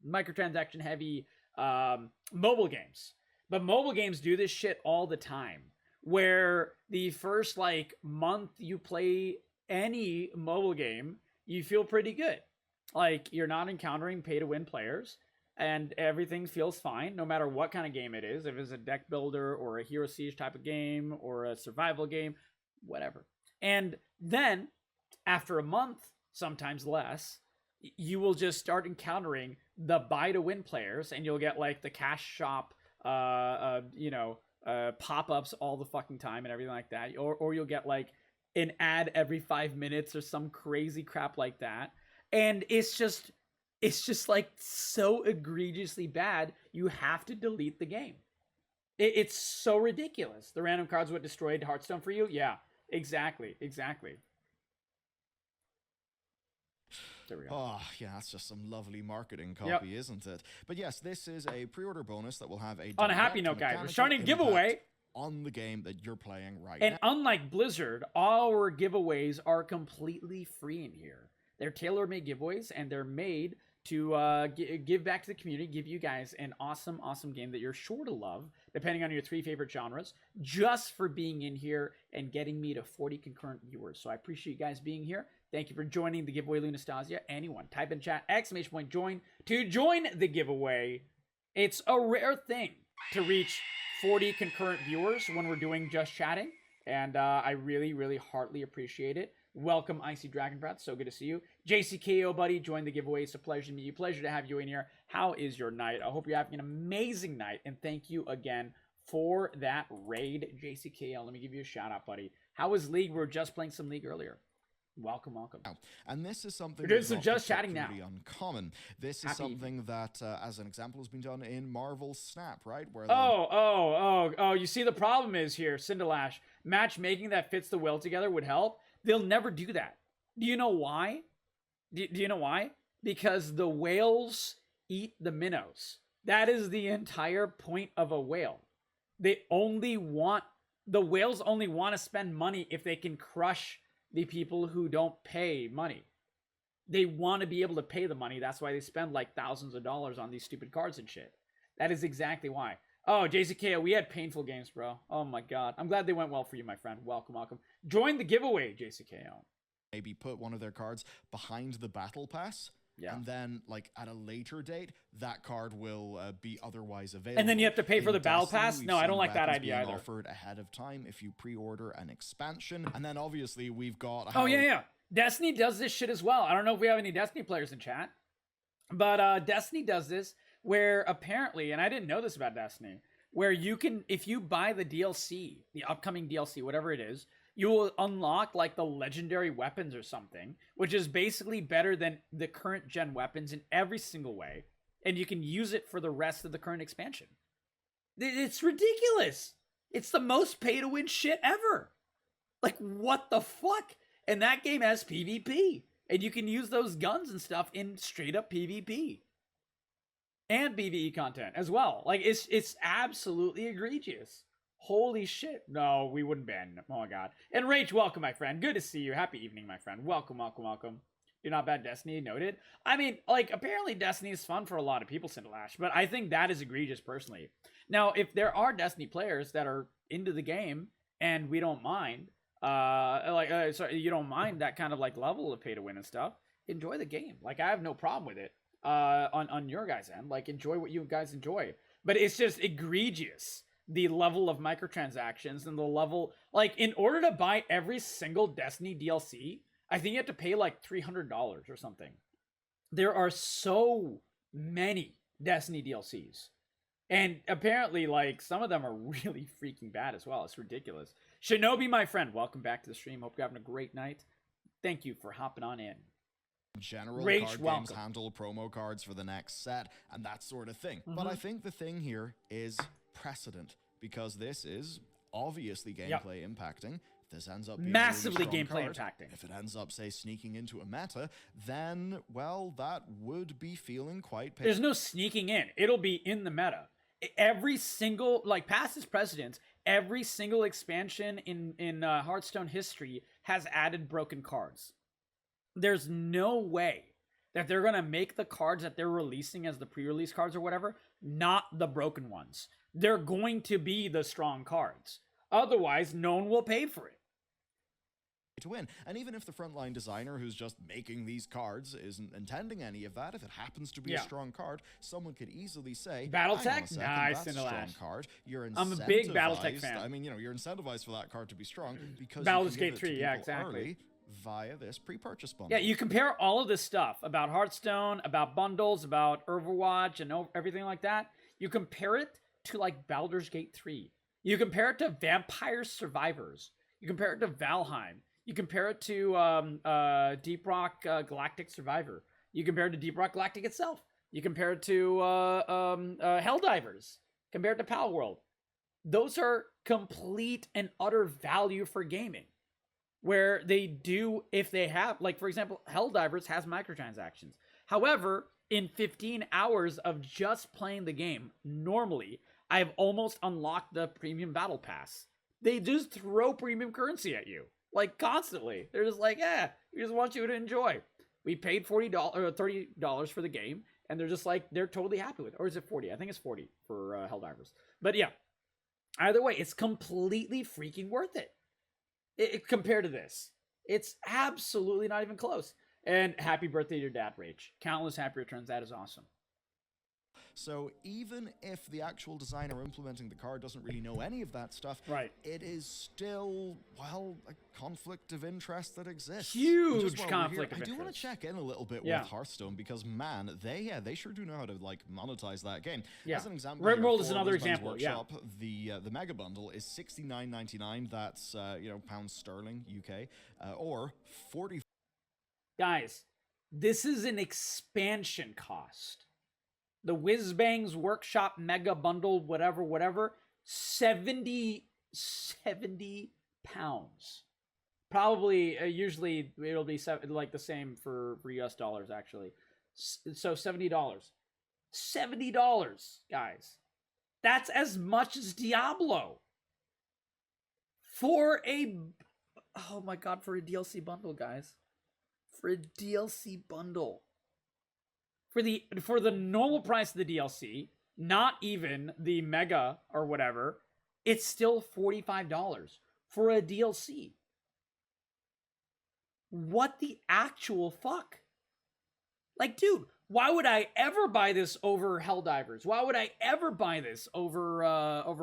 microtransaction heavy mobile games. But mobile games do this shit all the time, where the first like month you play any mobile game, you feel pretty good. Like you're not encountering pay to win players and everything feels fine no matter what kind of game it is. If it's a deck builder or a Hero Siege type of game or a survival game, whatever. And then after a month, sometimes less, you will just start encountering the buy to win players and you'll get like the cash shop pop-ups all the fucking time and everything like that, or you'll get like an ad every 5 minutes or some crazy crap like that. And it's just like so egregiously bad you have to delete the game. It's so ridiculous. The random cards what destroyed Hearthstone for you? Yeah, exactly. There we go. Oh, yeah, that's just some lovely marketing copy, isn't it? But yes, this is a pre-order bonus that will have a on a happy note, guys, we're starting a giveaway on the game that you're playing right now. And unlike Blizzard, our giveaways are completely free in here. They're tailor-made giveaways, and they're made to give back to the community, give you guys an awesome game that you're sure to love, depending on your 3 favorite genres, just for being in here and getting me to 40 concurrent viewers. So I appreciate you guys being here. Thank you for joining the giveaway, Lunastasia. Anyone, type in chat, _join to join the giveaway. It's a rare thing to reach 40 concurrent viewers when we're doing just chatting, and I really heartily appreciate it. Welcome, Icy Dragon Breath. So good to see you. JCKO, buddy, join the giveaway. It's a pleasure to meet you. Pleasure to have you in here. How is your night? I hope you're having an amazing night, and thank you again for that raid, JCKL. Let me give you a shout out, buddy. How was League? We were just playing some League earlier. Welcome. And this is something we're doing some just chatting now. Uncommon. This is something that, as an example, has been done in Marvel's Snap, right? Where you see, the problem is here, Cinderlash. Matchmaking that fits the well together would help. They'll never do that. Do you know why? Do you know why? Because the whales eat the minnows. That is the entire point of a whale. The whales only want to spend money if they can crush the people who don't pay money. They want to be able to pay the money. That's why they spend like thousands of dollars on these stupid cards and shit. That is exactly why. Oh, JCKO, we had painful games, bro. Oh my god. I'm glad they went well for you, my friend. Welcome. Join the giveaway, JCKO. Maybe put one of their cards behind the battle pass. Yeah. And then, like, at a later date, that card will be otherwise available. And then you have to pay for the battle pass? No, I don't like that idea either. Offered ahead of time if you pre-order an expansion. And then, obviously, we've got... Oh, yeah. Destiny does this shit as well. I don't know if we have any Destiny players in chat. But Destiny does this where apparently, and I didn't know this about Destiny, where you can, if you buy the DLC, the upcoming DLC, whatever it is, you will unlock like the legendary weapons or something, which is basically better than the current gen weapons in every single way. And you can use it for the rest of the current expansion. It's ridiculous. It's the most pay to win shit ever. Like, what the fuck? And that game has PvP. And you can use those guns and stuff in straight up PvP. And PvE content as well. Like, it's absolutely egregious. Holy shit. No, we wouldn't ban. Oh my god. And Rach, welcome, my friend. Good to see you. Happy evening, my friend. Welcome. You're not bad, Destiny. Noted. I mean, like, apparently Destiny is fun for a lot of people, Cinderlash, but I think that is egregious personally. Now, if there are Destiny players that are into the game and we don't mind, you don't mind that kind of like level of pay to win and stuff, enjoy the game. Like, I have no problem with it on your guys' end. Like, enjoy what you guys enjoy. But it's just egregious. The level of microtransactions and the level, like, in order to buy every single Destiny DLC, I think you have to pay like $300 or something. There are so many Destiny DLCs. And apparently, like, some of them are really freaking bad as well. It's ridiculous. Shinobi, my friend, welcome back to the stream. Hope you're having a great night. Thank you for hopping on in. General card games handle promo cards for the next set and that sort of thing. But I think the thing here is precedent, because this is obviously gameplay impacting. If this ends up being massively a really gameplay card, impacting, if it ends up, say, sneaking into a meta, then, well, that would be feeling quite painful. There's no sneaking in. It'll be in the meta. Every single, like, past its precedents, every single expansion in Hearthstone history has added broken cards. There's no way that they're going to make the cards that they're releasing as the pre-release cards or whatever, not the broken ones. They're going to be the strong cards. Otherwise, no one will pay for it. To win. And even if the frontline designer who's just making these cards isn't intending any of that, if it happens to be a strong card, someone could easily say, BattleTech? Nice, that's a strong card. You're I'm a big BattleTech fan. I mean, you know, you're incentivized for that card to be strong because Baldur's you can give Gate it to 3, people exactly. early via this pre-purchase bundle. Yeah, you compare all of this stuff about Hearthstone, about bundles, about Overwatch, and everything like that. You compare it to like Baldur's Gate 3. You compare it to Vampire Survivors. You compare it to Valheim. You compare it to Deep Rock Galactic Survivor. You compare it to Deep Rock Galactic itself. You compare it to Helldivers. Compare it to Pal World. Those are complete and utter value for gaming. Where they do, if they have, like for example, Helldivers has microtransactions. However, in 15 hours of just playing the game, normally, I've almost unlocked the premium battle pass. They just throw premium currency at you. Like constantly. They're just like, yeah, we just want you to enjoy. We paid $40 or $30 for the game, and they're just like, they're totally happy with it. Or is it 40? I think it's 40 for Helldivers. But yeah, either way, it's completely freaking worth it. Compared to this. It's absolutely not even close. And happy birthday to your dad, Rach. Countless happy returns. That is awesome. So even if the actual designer implementing the card doesn't really know any of that stuff, right, it is still, well, a conflict of interest that exists. Huge conflict of interest. I do want to check in a little bit with Hearthstone because, man, they sure do know how to, like, monetize that game. Yeah. As an example, RimWorld is another example, Workshop, the Mega Bundle is $69.99, that's, pounds sterling, UK, or 40. Guys, this is an expansion cost. The Whizbang's Workshop Mega Bundle, whatever, 70 pounds. Probably, usually it'll be like the same for US dollars, actually. So $70. $70, guys. That's as much as Diablo. For a, oh my god, for a DLC bundle, guys. For a DLC bundle. For the normal price of the DLC, not even the Mega or whatever, it's still $45 for a DLC. What the actual fuck? Like, dude, why would I ever buy this over Helldivers? Why would I ever buy this over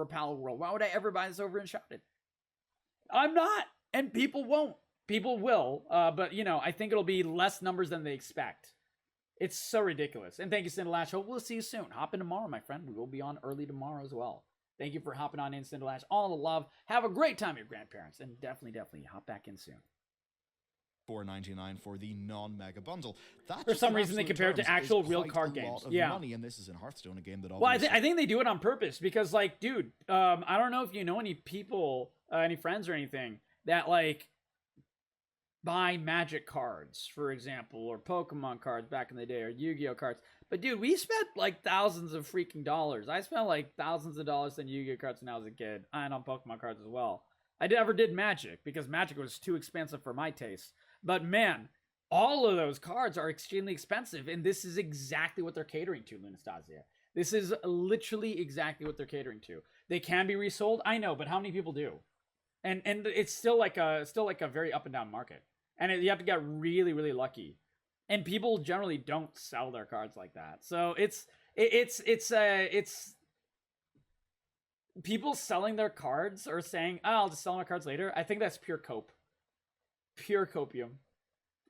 Pal World? Why would I ever buy this over Enchanted? I'm not, and people won't. People will, but you know, I think it'll be less numbers than they expect. It's so ridiculous. And thank you, Cinderlash. Hope we'll see you soon. Hop in tomorrow, my friend. We will be on early tomorrow as well. Thank you for hopping on in, Cinderlash. All the love. Have a great time with your grandparents. And definitely hop back in soon. $4.99 for the non-mega bundle. That for some reason, they compare it to actual real card games. Yeah. Money, and this is in Hearthstone, a game that well, I think they do it on purpose because, like, dude, I don't know if you know any people, any friends or anything that, like, buy Magic cards, for example, or Pokemon cards back in the day, or Yu-Gi-Oh cards. But dude, we spent like thousands of freaking dollars. I spent like thousands of dollars on Yu-Gi-Oh cards when I was a kid, and on Pokemon cards as well. I never did Magic because Magic was too expensive for my taste. But man, all of those cards are extremely expensive, and this is exactly what they're catering to, Lunastasia. This is literally exactly what they're catering to. They can be resold, I know, but how many people do? And it's still like a very up and down market. And you have to get really, really lucky. And people generally don't sell their cards like that. So it's people selling their cards or saying, oh, I'll just sell my cards later. I think that's pure cope. Pure copium,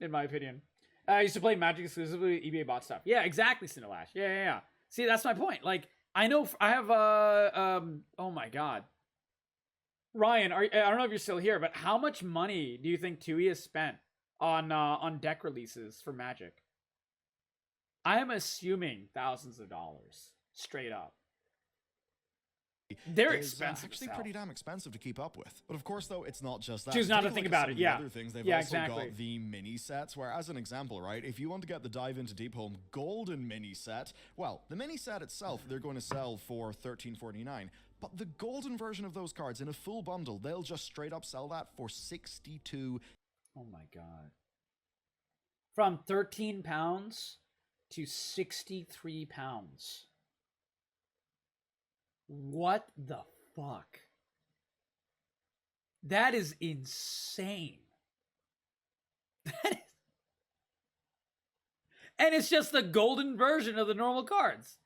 in my opinion. I used to play Magic exclusively, eBay bought stuff. Yeah, exactly, Cinderlash. Yeah. See, that's my point. Like, I know I have oh my god. Ryan, I don't know if you're still here, but how much money do you think TUI has spent on deck releases for Magic? I am assuming thousands of dollars, straight up. They're expensive. Actually, pretty damn expensive to keep up with. But of course, though, it's not just that. Choose not to think about it. Yeah. Other things they've also got the mini sets. Where, as an example, right, if you want to get the Dive into Deep Home golden mini set, well, the mini set itself they're going to sell for $13.49. But the golden version of those cards in a full bundle, they'll just straight up sell that for $62. Oh my god! From £13 to £63. What the fuck? That is insane. And it's just the golden version of the normal cards.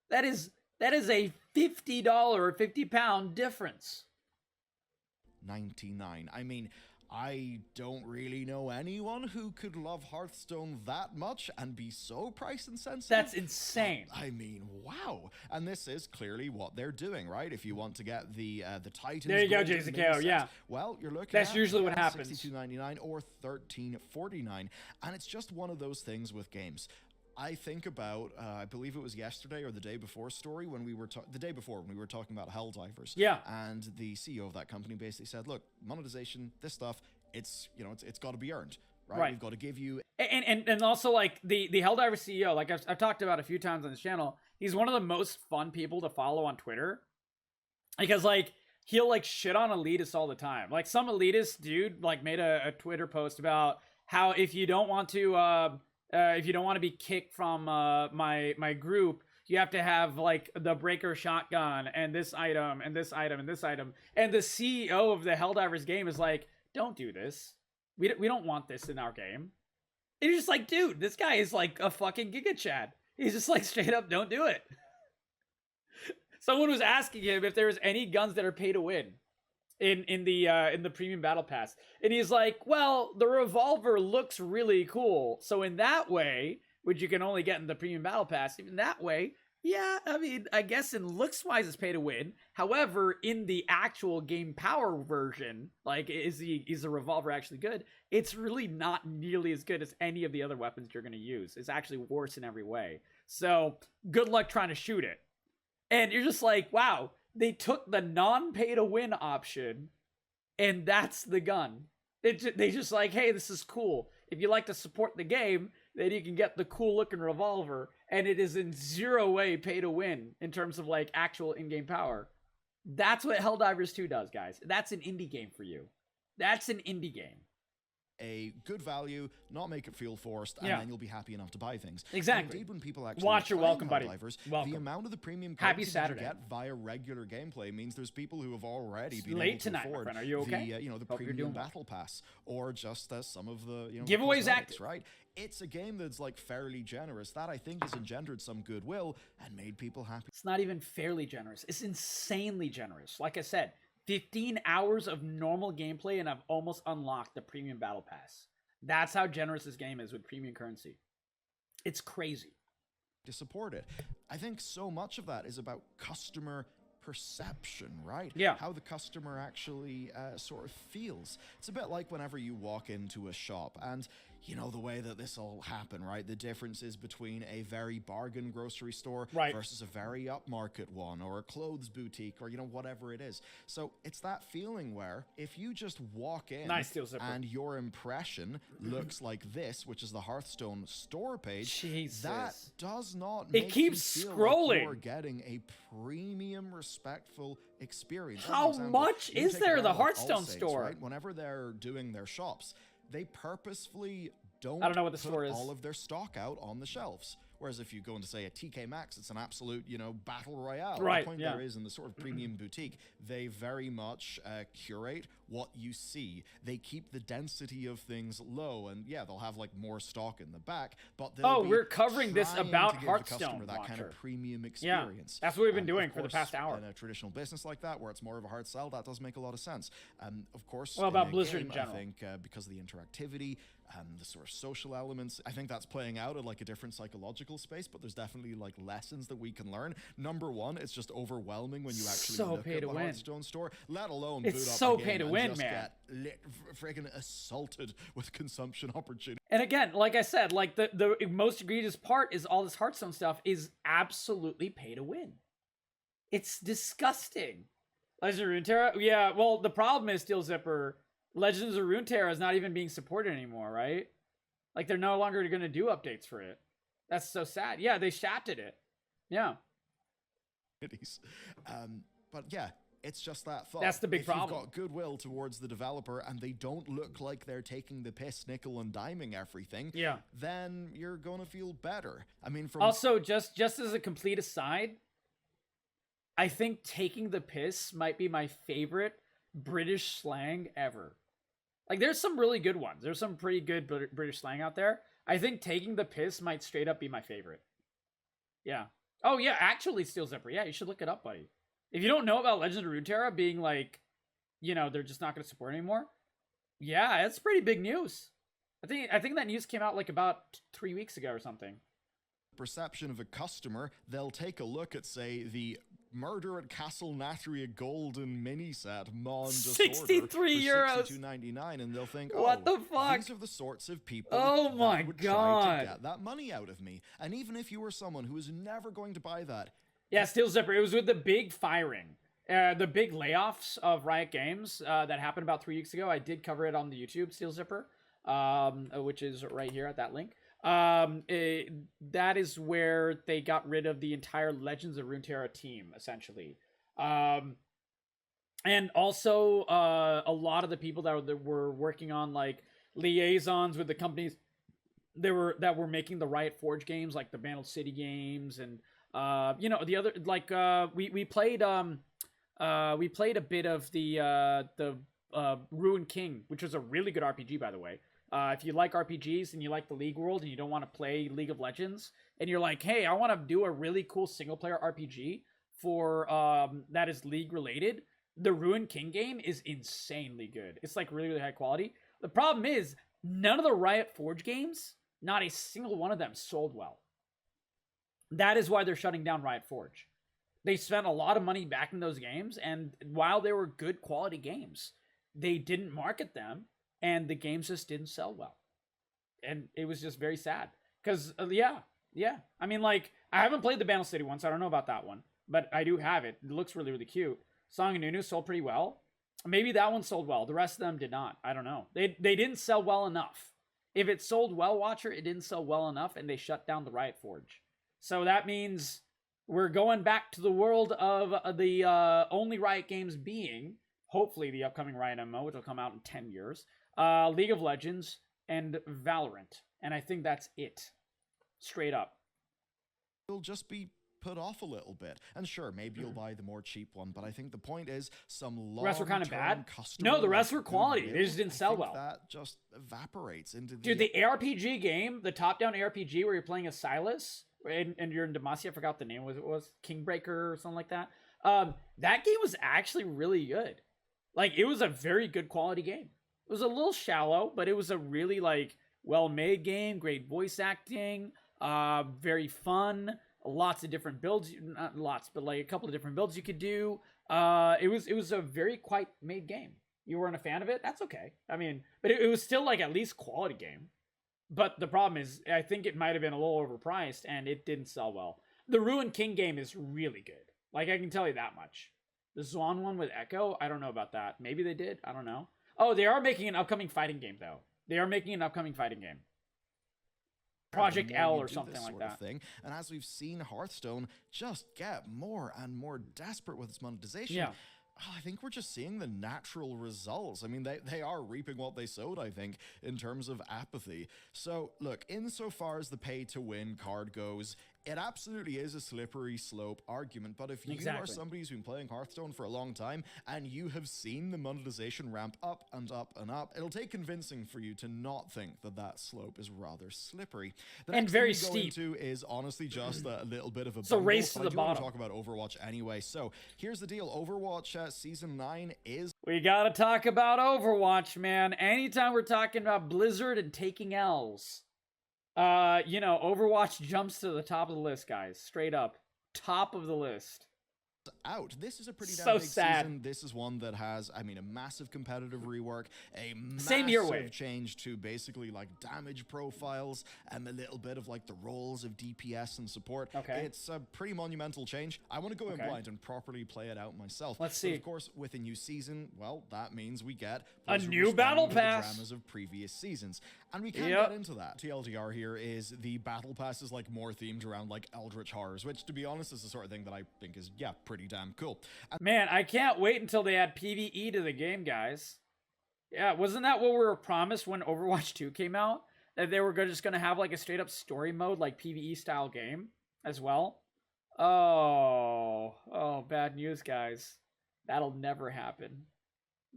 That is a $50 or £50 difference. 99. I mean, I don't really know anyone who could love Hearthstone that much and be so price insensitive. That's insane. I mean, wow. And this is clearly what they're doing, right? If you want to get the Titans, there you go, Golden JCKO. mini set, Yeah. well, you're looking. That's at usually what happens. $62.99 or $13.49, and it's just one of those things with games. I think about, I believe it was yesterday or the day before story when we were the day before when we were talking about Helldivers. Yeah. And the CEO of that company basically said, "Look, monetization, this stuff, it's got to be earned, right? Right. We've got to give you." And also like the Helldivers CEO, like I've talked about a few times on this channel. He's one of the most fun people to follow on Twitter because like he'll like shit on elitists all the time. Like some elitist dude like made a Twitter post about how if you don't want to be kicked from my group, you have to have like the breaker shotgun and this item and this item and this item. And the CEO of the Helldivers game is like, don't do this. We don't want this in our game. And you're just like, dude, this guy is like a fucking Giga Chad. He's just like straight up, don't do it. Someone was asking him if there was any guns that are pay to win in the premium battle pass, and he's like, well, the revolver looks really cool, so in that way, which you can only get in the premium battle pass, even that way, yeah, I mean, I guess in looks wise it's pay to win. However, in the actual game power version, like is the revolver actually good? It's really not nearly as good as any of the other weapons you're going to use. It's actually worse in every way, so good luck trying to shoot it. And you're just like, wow, they took the non-pay-to-win option, and that's the gun. They just like, hey, this is cool. If you like to support the game, then you can get the cool-looking revolver, and it is in zero way pay-to-win in terms of, like, actual in-game power. That's what Helldivers 2 does, guys. That's an indie game for you. That's an indie game. A good value, not make it feel forced, and then you'll be happy enough to buy things. Exactly. And indeed, when people actually watch your welcome, buddy. Welcome. The amount of the premium Happy cards Saturday. that you get via regular gameplay means there's people who have already been late able to tonight, afford my friend. Are you okay? the premium battle pass, or just some of the giveaways active, right? It's a game that's like fairly generous. That I think has engendered some goodwill and made people happy. It's not even fairly generous. It's insanely generous. Like I said, 15 hours of normal gameplay, and I've almost unlocked the premium battle pass. That's how generous this game is with premium currency. It's crazy. To support it. I think so much of that is about customer perception, right? Yeah. How the customer actually sort of feels. It's a bit like whenever you walk into a shop and you know the way that this will happen, right? The differences between a very bargain grocery store versus a very upmarket one, or a clothes boutique, or whatever it is. So it's that feeling where if you just walk in and your impression looks like this, which is the Hearthstone store page, that does not make keeps you feel scrolling. like you're getting a premium, respectful experience. How much is there in the Hearthstone store? Right? Whenever they're doing their shops, they purposefully don't know what the store is. All of their stock out on the shelves. Whereas if you go into, say, a TK Maxx, it's an absolute, battle royale. Right, the point there is in the sort of premium boutique, they very much curate what you see. They keep the density of things low, and they'll have like more stock in the back, but we're covering this about Hearthstone, that kind of premium experience. That's what we've been doing for the past hour. In a traditional business like that, where it's more of a hard sell, that does make a lot of sense. Of course, about Blizzard in general, I think because of the interactivity and the sort of social elements, I think that's playing out at like a different psychological space, but there's definitely like lessons that we can learn. Number one, it's just overwhelming when you actually look at the Hearthstone store, let alone boot up the game and just get freaking assaulted with consumption opportunity. And again, like I said, like the most egregious part is all this Hearthstone stuff is absolutely pay to win. It's disgusting. Legends of Runeterra? Yeah, well, the problem is, Steel Zipper, Legends of Runeterra is not even being supported anymore, right? Like, they're no longer going to do updates for it. That's so sad. Yeah, they shafted it. Yeah. But yeah, it's just that thought. That's the big problem. If you've got goodwill towards the developer and they don't look like they're taking the piss, nickel and diming everything, then you're going to feel better. I mean, also, just as a complete aside, I think taking the piss might be my favorite British slang ever. Like, there's some really good ones. There's some pretty good British slang out there. I think taking the piss might straight up be my favorite. Yeah. Oh, yeah, actually, Steel Zipper. Yeah, you should look it up, buddy. If you don't know about Legends of Runeterra being like, you know, they're just not going to support anymore. Yeah, it's pretty big news. I think that news came out like about 3 weeks ago or something. Perception of a customer, they'll take a look at, say, the Murder at Castle Natria Golden mini set Mon Disorder 63 euros, $62.99, and they'll think, what the fuck? These are the sorts of people oh my that would god try to get that money out of me. And even if you were someone who is never going to buy that, yeah, Steel Zipper. It was with the big firing, the big layoffs of Riot Games that happened about 3 weeks ago. I did cover it on the YouTube, Steel Zipper, which is right here at that link. That is where they got rid of the entire Legends of Runeterra team, essentially. And also, a lot of the people that were working on like liaisons with the companies that were making the Riot Forge games, like the Vandal City games, and you know, the other, like, we played a bit of the Ruin King, which was a really good RPG, by the way. If you like RPGs and you like the League world and you don't want to play League of Legends, and you're like, hey, I want to do a really cool single-player RPG for that is League related, the Ruin King game is insanely good. It's like really, really high quality. The problem is, none of the Riot Forge games, not a single one of them sold well. That is why they're shutting down Riot Forge. They spent a lot of money backing those games, and while they were good quality games, they didn't market them, and the games just didn't sell well. And it was just very sad. Because, yeah. I mean, like, I haven't played the Vandal City one, so I don't know about that one. But I do have it. It looks really, really cute. Song and Nunu sold pretty well. Maybe that one sold well. The rest of them did not. I don't know. They didn't sell well enough. If it sold well, Watcher, it didn't sell well enough, and they shut down the Riot Forge. So that means we're going back to the world of the only Riot games being, hopefully, the upcoming Riot MMO, which will come out in 10 years. League of Legends, and Valorant. And I think that's it. Straight up. It'll just be put off a little bit. And sure, maybe you'll buy the more cheap one, but I think the point is some long-term The rest were kind of bad. No, the rest were quality. They just didn't sell well. That just evaporates into the... Dude, the ARPG game, the top-down ARPG where you're playing as Silas, and you're in Demacia, I forgot the name, it was Kingbreaker or something like that. That game was actually really good. Like, it was a very good quality game. It was a little shallow, but it was a really, like, well-made game, great voice acting, very fun, lots of different builds, not lots, but like a couple of different builds you could do. It was a very quite made game. You weren't a fan of it? That's okay. I mean, but it was still like at least quality game. But the problem is, I think it might have been a little overpriced, and it didn't sell well. The Ruin King game is really good. Like, I can tell you that much. The Zwan one with Echo, I don't know about that. Maybe they did. I don't know. Oh, they are making an upcoming fighting game, though. They are making an upcoming fighting game. Project L or something like that. Thing. And as we've seen Hearthstone just get more and more desperate with its monetization, yeah. I think we're just seeing the natural results. I mean, they are reaping what they sowed, I think, in terms of apathy. So, look, insofar as the pay-to-win card goes, it absolutely is a slippery slope argument, but if you are somebody who's been playing Hearthstone for a long time and you have seen the monetization ramp up and up and up, it'll take convincing for you to not think that that slope is rather slippery. The next very thing we go steep. Into is honestly just a little bit of a race to the bottom. I do want to talk about Overwatch anyway. So here's the deal: Overwatch Season 9 is. We gotta talk about Overwatch, man. Anytime we're talking about Blizzard and taking L's. You know, Overwatch jumps to the top of the list, guys. Straight up. Top of the list. Out. This is a pretty damn so big sad. season. This is one that has, I mean, a massive competitive rework, a Same year wave change to basically like damage profiles, and a little bit of like the roles of DPS and support. Okay. It's a pretty monumental change. I want to go in blind and properly play it out myself. Let's see. But of course, with a new season, well, that means we get a new battle pass. The dramas of previous seasons, and we can get into that. TLDR here is the battle pass is like more themed around like eldritch horrors, which to be honest is the sort of thing that I think is pretty damn cool. Man, I can't wait until they add PvE to the game, guys. Yeah, wasn't that what we were promised when Overwatch 2 came out? That they were just going to have like a straight up story mode, like PvE style game as well? Oh, bad news, guys. That'll never happen.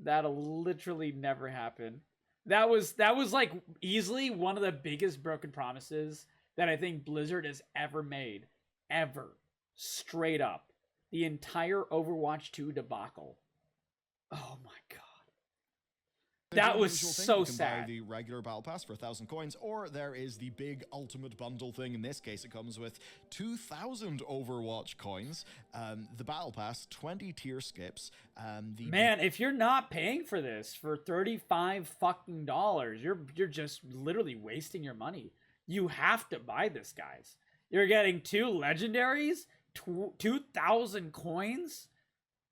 That'll literally never happen. That was like easily one of the biggest broken promises that I think Blizzard has ever made. Ever. Straight up. The entire Overwatch 2 debacle. Oh my god. That was so sad. You can buy the regular battle pass for 1,000 coins, or there is the big ultimate bundle thing. In this case, it comes with 2,000 Overwatch coins, the battle pass, 20 tier skips. Man, if you're not paying for this for $35 fucking dollars, you're just literally wasting your money. You have to buy this, guys. You're getting 2 legendaries, 2,000 coins,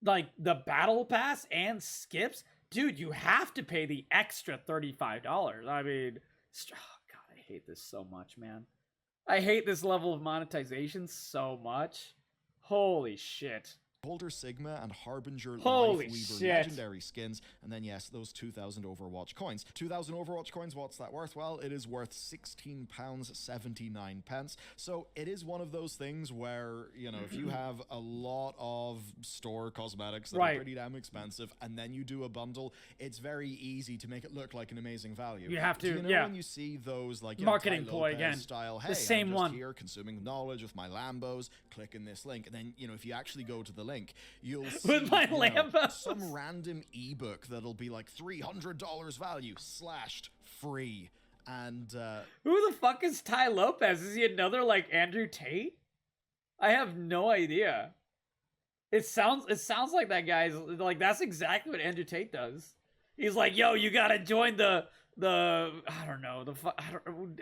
like the battle pass and skips. Dude, you have to pay the extra $35. I mean, oh god, I hate this so much, man. I hate this level of monetization so much. Holy shit. Beholder Sigma and Harbinger Holy Lifeweaver shit. legendary skins, and then yes, those 2,000 Overwatch coins. 2,000 Overwatch coins, what's that worth? Well, it is worth £16.79. So it is one of those things where, you know, if you have a lot of store cosmetics that are pretty damn expensive, and then you do a bundle, it's very easy to make it look like an amazing value. You have to, you know, when you see those like marketing ploy again, style, hey, the same I'm just one here consuming knowledge with my Lambos, click in this link, and then, you know, if you actually go to the link, you'll see with my Lambos, some random ebook that'll be like $300 value slashed free. And who the fuck is Ty Lopez? Is he another like Andrew Tate? I have no idea. It sounds like that guy's like, that's exactly what Andrew Tate does. He's like, yo, you gotta join the I don't know,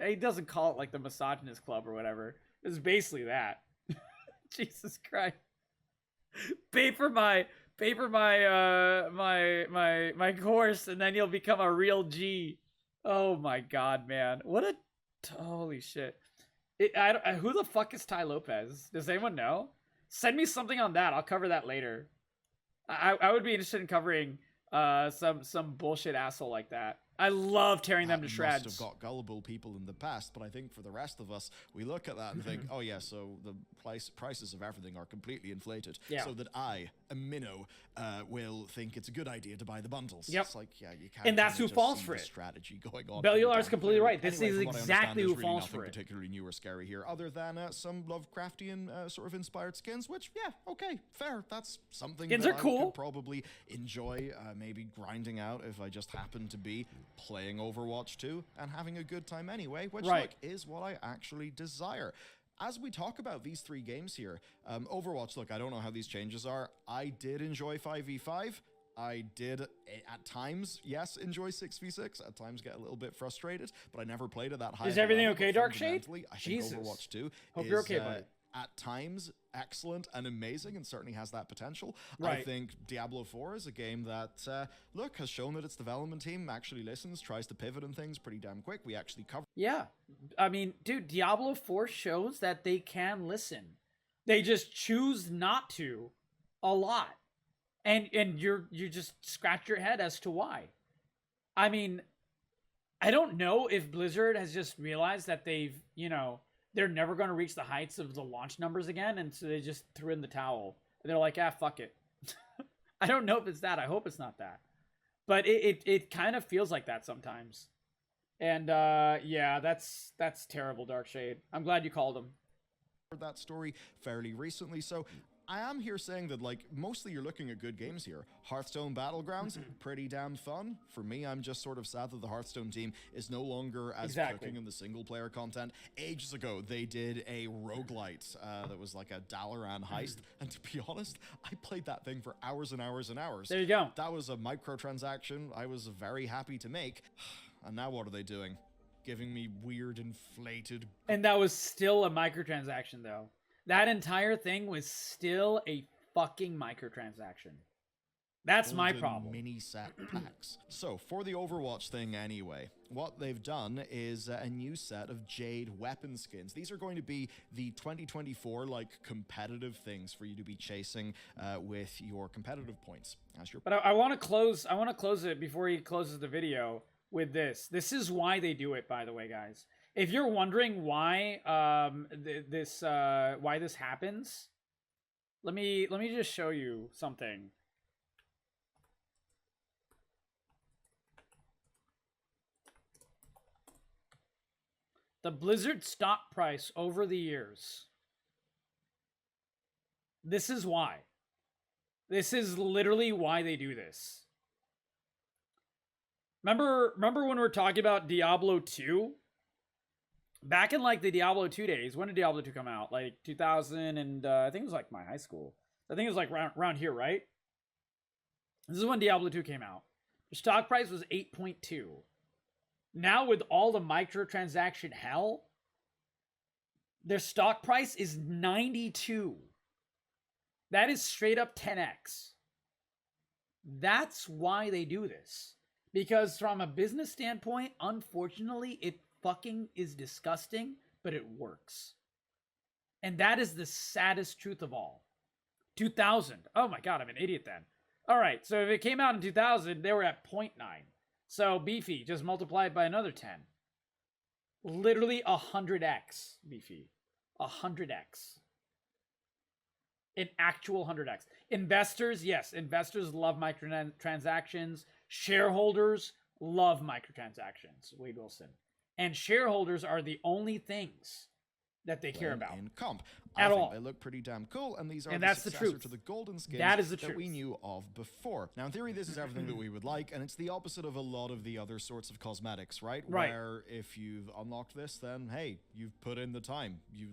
he doesn't call it like the misogynist club or whatever. It's basically that. Jesus Christ. Pay for my course, and then you'll become a real G. Oh my god, man! What a holy shit! Who the fuck is Ty Lopez? Does anyone know? Send me something on that. I'll cover that later. I would be interested in covering some bullshit asshole like that. I love tearing them to shreds. Must have got gullible people in the past, but I think for the rest of us, we look at that and think, oh yeah, so the prices of everything are completely inflated, so that I, a minnow, will think it's a good idea to buy the bundles. Yep. It's like, yeah, you can't. And that's who falls for it. Strategy going on. Bellular's completely right. This anyway, is exactly who falls for it. Particularly new or scary here, other than some Lovecraftian sort of inspired skins, which, yeah, okay, fair. That's something skins that are I cool. could probably enjoy, maybe grinding out if I just happen to be playing Overwatch 2 and having a good time anyway, which look, is what I actually desire. As we talk about these 3 games here, Overwatch, look, I don't know how these changes are. I did enjoy 5v5. I did, at times, yes, enjoy 6v6. At times get a little bit frustrated, but I never played at that high. Is everything okay, Darkshade? I think Jesus. Overwatch 2 Hope is, you're okay, buddy. At times excellent and amazing, and certainly has that potential. Right. I think Diablo 4 is a game that, look, has shown that its development team actually listens, tries to pivot and things pretty damn quick. We actually cover. Yeah, I mean, dude, Diablo 4 shows that they can listen. They just choose not to, a lot, and you just scratch your head as to why. I mean, I don't know if Blizzard has just realized that they've, you know, they're never going to reach the heights of the launch numbers again, and so they just threw in the towel. And they're like, fuck it. I don't know if it's that. I hope it's not that. But it kind of feels like that sometimes. And yeah, that's terrible, Darkshade. I'm glad you called him. That story fairly recently, so I am here saying that, like, mostly you're looking at good games here. Hearthstone Battlegrounds, pretty damn fun. For me, I'm just sort of sad that the Hearthstone team is no longer as cooking in the single-player content. Ages ago, they did a roguelite that was like a Dalaran heist, and to be honest, I played that thing for hours and hours and hours. There you go. That was a microtransaction I was very happy to make. And now what are they doing? Giving me weird, inflated... And that was still a microtransaction, though. That entire thing was still a fucking microtransaction. That's my problem. Mini set packs. So, for the Overwatch thing anyway, what they've done is a new set of Jade weapon skins. These are going to be the 2024, like, competitive things for you to be chasing with your competitive points. But I want to close it before he closes the video with this. This is why they do it, by the way, guys. If you're wondering why why this happens, let me just show you something. The Blizzard stock price over the years. This is why. This is literally why they do this. Remember when we were talking about Diablo 2? Back in like the Diablo 2 days, when did Diablo 2 come out? Like 2000 and I think it was like my high school. I think it was like around here, right? This is when Diablo 2 came out. The stock price was 8.2. Now with all the microtransaction hell, their stock price is 92. That is straight up 10x. That's why they do this. Because from a business standpoint, unfortunately, it fucking is disgusting, but it works. And that is the saddest truth of all. 2000. Oh my god, I'm an idiot then. All right, so if it came out in 2000, they were at 0.9. So Beefy, just multiply it by another 10. Literally 100x, Beefy. 100x. An actual 100x. Investors, yes, investors love microtransactions. Shareholders love microtransactions, Wade Wilson. And shareholders are the only things that they care about. In comp. At I think all. they look pretty damn cool, and these are And the that's the successor truth. to the golden skins That is the that truth. we knew of before. Now, in theory, this is everything that we would like, and it's the opposite of a lot of the other sorts of cosmetics, right? Right. Where if you've unlocked this, then hey, you've put in the time. You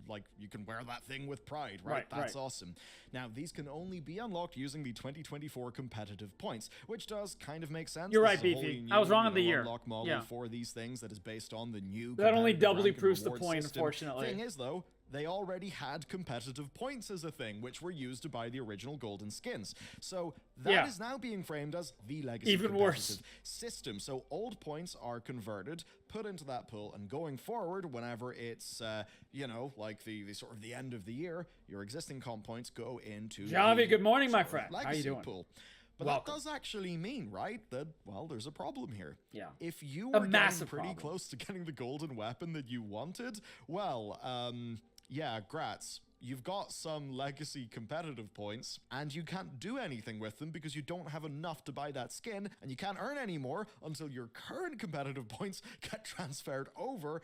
can wear that thing with pride, right? That's awesome. Now, these can only be unlocked using the 2024 competitive points, which does kind of make sense. You're This right, is a wholly Beefy. new, I was wrong on the year. unlock model Yeah. for these things that is based on the new. That only competitive doubly rank and proves the reward point, system. unfortunately. Thing is, though, they already had competitive points as a thing, which were used to buy the original golden skins. So that is now being framed as the legacy Even worse competitive system. So old points are converted, put into that pool, and going forward, whenever it's like the sort of the end of the year, your existing comp points go into Javi, the good morning, my sort of friend. How you legacy doing? pool. But Welcome. that does actually mean, right, that, well, there's a problem here. Yeah. If you A were getting massive pretty problem. close to getting the golden weapon that you wanted, well, yeah, grats. You've got some legacy competitive points, and you can't do anything with them because you don't have enough to buy that skin, and you can't earn any more until your current competitive points get transferred over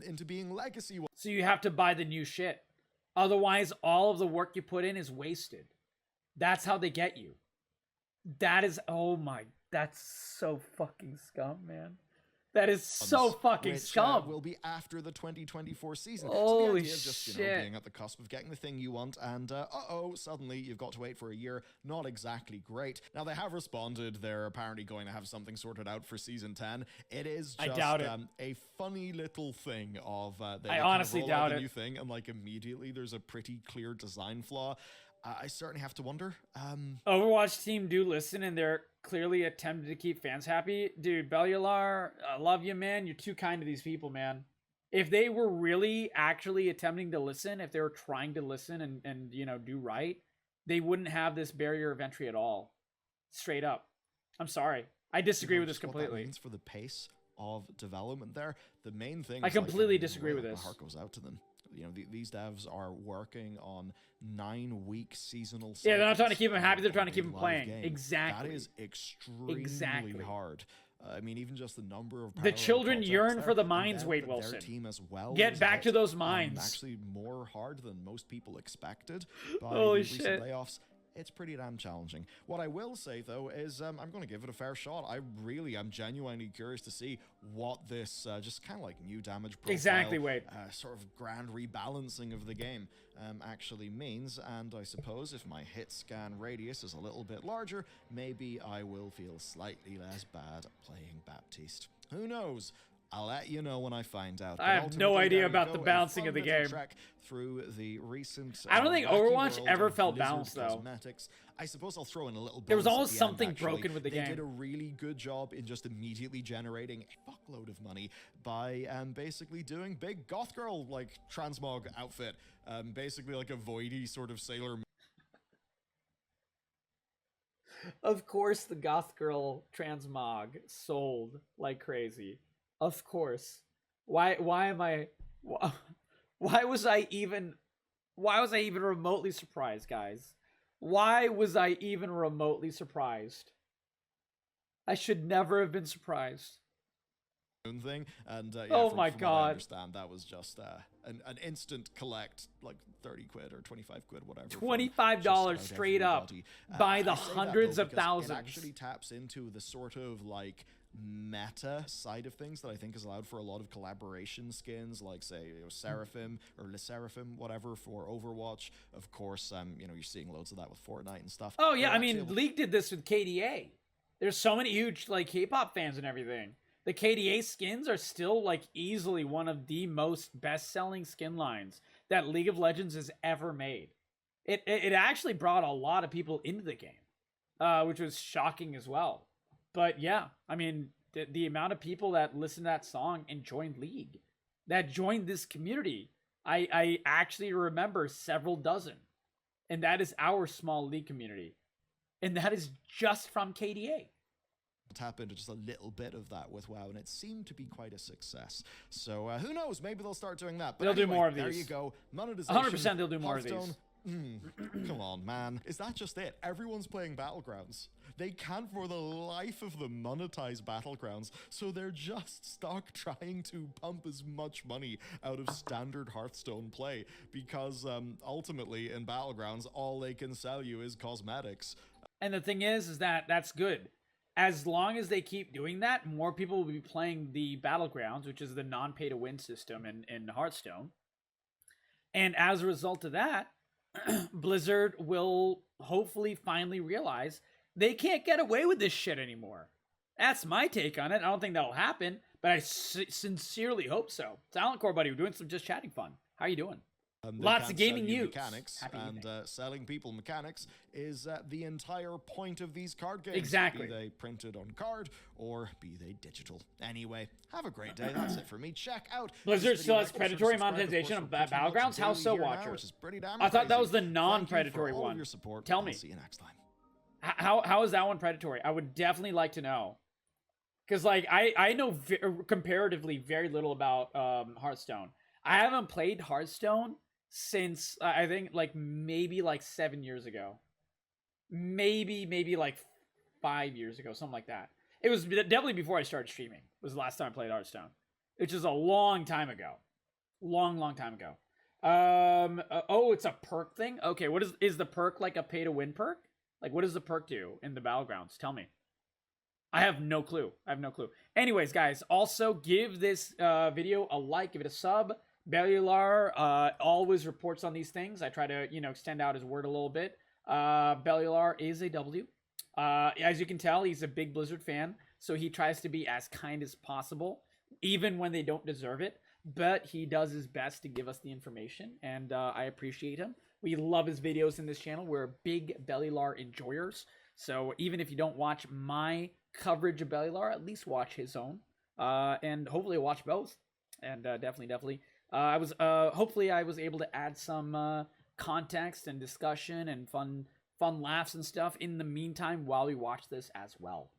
into being legacy ones. So you have to buy the new shit. Otherwise, all of the work you put in is wasted. That's how they get you. That is, oh my, that's so fucking scum, man. That is so fucking which, scum. Will be after the 2024 season. So Holy the idea of just, shit. being at the cusp of getting the thing you want, and suddenly you've got to wait for a year. Not exactly great. Now, they have responded. They're apparently going to have something sorted out for season 10. It is just I doubt it. A funny little thing of they I kind of honestly roll out doubt the it. new thing, and like immediately there's a pretty clear design flaw. I certainly have to wonder. Overwatch team do listen, and they're clearly attempting to keep fans happy. Dude, Bellular, I love you, man. You're too kind to these people, man. If they were really actually attempting to listen, if they were trying to listen and do right, they wouldn't have this barrier of entry at all. Straight up. I'm sorry. I disagree with this Just what that completely. means for the pace of development there. The main thing I is, like, completely disagree with my this. heart goes out to them. These devs are working on 9-week seasonal cycles. Yeah, they're not trying to keep them happy, they're on trying to a keep them live playing. game. Exactly. That is extremely hard. I mean, even just the number of The children projects yearn there, for the and mines, then Wade for their Wilson. team as well Get is back to hit, those mines. Actually more hard than most people expected by Holy the recent shit. layoffs. It's pretty damn challenging. What I will say, though, is I'm going to give it a fair shot. I really am genuinely curious to see what this just kind of like new damage profile, Exactly, Wade. sort of grand rebalancing of the game actually means. And I suppose if my hit scan radius is a little bit larger, maybe I will feel slightly less bad playing Baptiste. Who knows? I'll let you know when I find out. I But have no ultimately, idea there you about go, the a balancing fun of the little game. trek through the recent. I don't think wacky Overwatch world ever of felt Blizzard balanced, though. cosmetics. I suppose I'll throw in a little. There was bonus at always the end, something actually. broken with the They game. did a really good job in just immediately generating a fuckload of money by basically doing big goth girl like transmog outfit, basically like a voidy sort of Sailor. Of course, the goth girl transmog sold like crazy. Of course. Why was I even remotely surprised, guys? Why was I even remotely surprised? I should never have been surprised. thing, and yeah, Oh from my what I God. understand, that was just an instant collect, like 30 quid or 25 quid, whatever. from $25 just straight up everybody. by the I say that, hundreds though, of because thousands. It actually taps into the sort of like meta side of things that I think has allowed for a lot of collaboration skins, like say Seraphim or Le Seraphim, whatever, for Overwatch. Of course, you know, you're seeing loads of that with Fortnite and stuff. Oh yeah, They're I mean, actually League did this with KDA. There's so many huge like K-pop fans and everything. The KDA skins are still like easily one of the most best-selling skin lines that League of Legends has ever made. It actually brought a lot of people into the game, which was shocking as well. But yeah, I mean, the amount of people that listened to that song and joined League, that joined this community, I actually remember several dozen, and that is our small League community. And that is just from KDA. Tap into just a little bit of that with WoW, and it seemed to be quite a success. So who knows? Maybe they'll start doing that. But They'll anyway, do more of there these. you go. Monetization. 100% they'll do more of these. Hearthstone. Come on, man. Is that just it? Everyone's playing Battlegrounds. They can't for the life of them monetize Battlegrounds, so they're just stuck trying to pump as much money out of standard Hearthstone play, because ultimately in Battlegrounds, all they can sell you is cosmetics. And the thing is that that's good. As long as they keep doing that, more people will be playing the Battlegrounds, which is the non-pay-to-win system in Hearthstone. And as a result of that, Blizzard will hopefully finally realize they can't get away with this shit anymore. That's my take on it. I don't think that'll happen, but I sincerely hope so. Talent Core buddy, we're doing some just chatting fun. How you doing? Lots of gaming news. Mechanics, Happy and selling people mechanics is the entire point of these card games. Exactly. Be they printed on card or be they digital. Anyway, have a great day. That's it for me. Check out Blizzard still has predatory monetization of Battlegrounds. How so, Watcher? I thought that was the non-predatory one. Tell me. See you next time. How is that one predatory? I would definitely like to know. Because like I know comparatively very little about Hearthstone. I haven't played Hearthstone since I think like maybe like 7 years ago, maybe like 5 years ago, something like that. It was definitely before I started streaming. Was the last time I played Hearthstone, which is a long time ago, long time ago. Oh, it's a perk thing. Okay, what is the perk like a pay to win perk? Like what does the perk do in the Battlegrounds? Tell me. I have no clue. Anyways, guys, also give this video a like, give it a sub. Bellular always reports on these things. I try to, extend out his word a little bit. Bellular is a W. As you can tell, he's a big Blizzard fan, so he tries to be as kind as possible, even when they don't deserve it. But he does his best to give us the information, and I appreciate him. We love his videos in this channel. We're big Bellular enjoyers. So even if you don't watch my coverage of Bellular, at least watch his own. And hopefully watch both. And definitely. Hopefully I was able to add some context and discussion and fun laughs and stuff in the meantime while we watch this as well.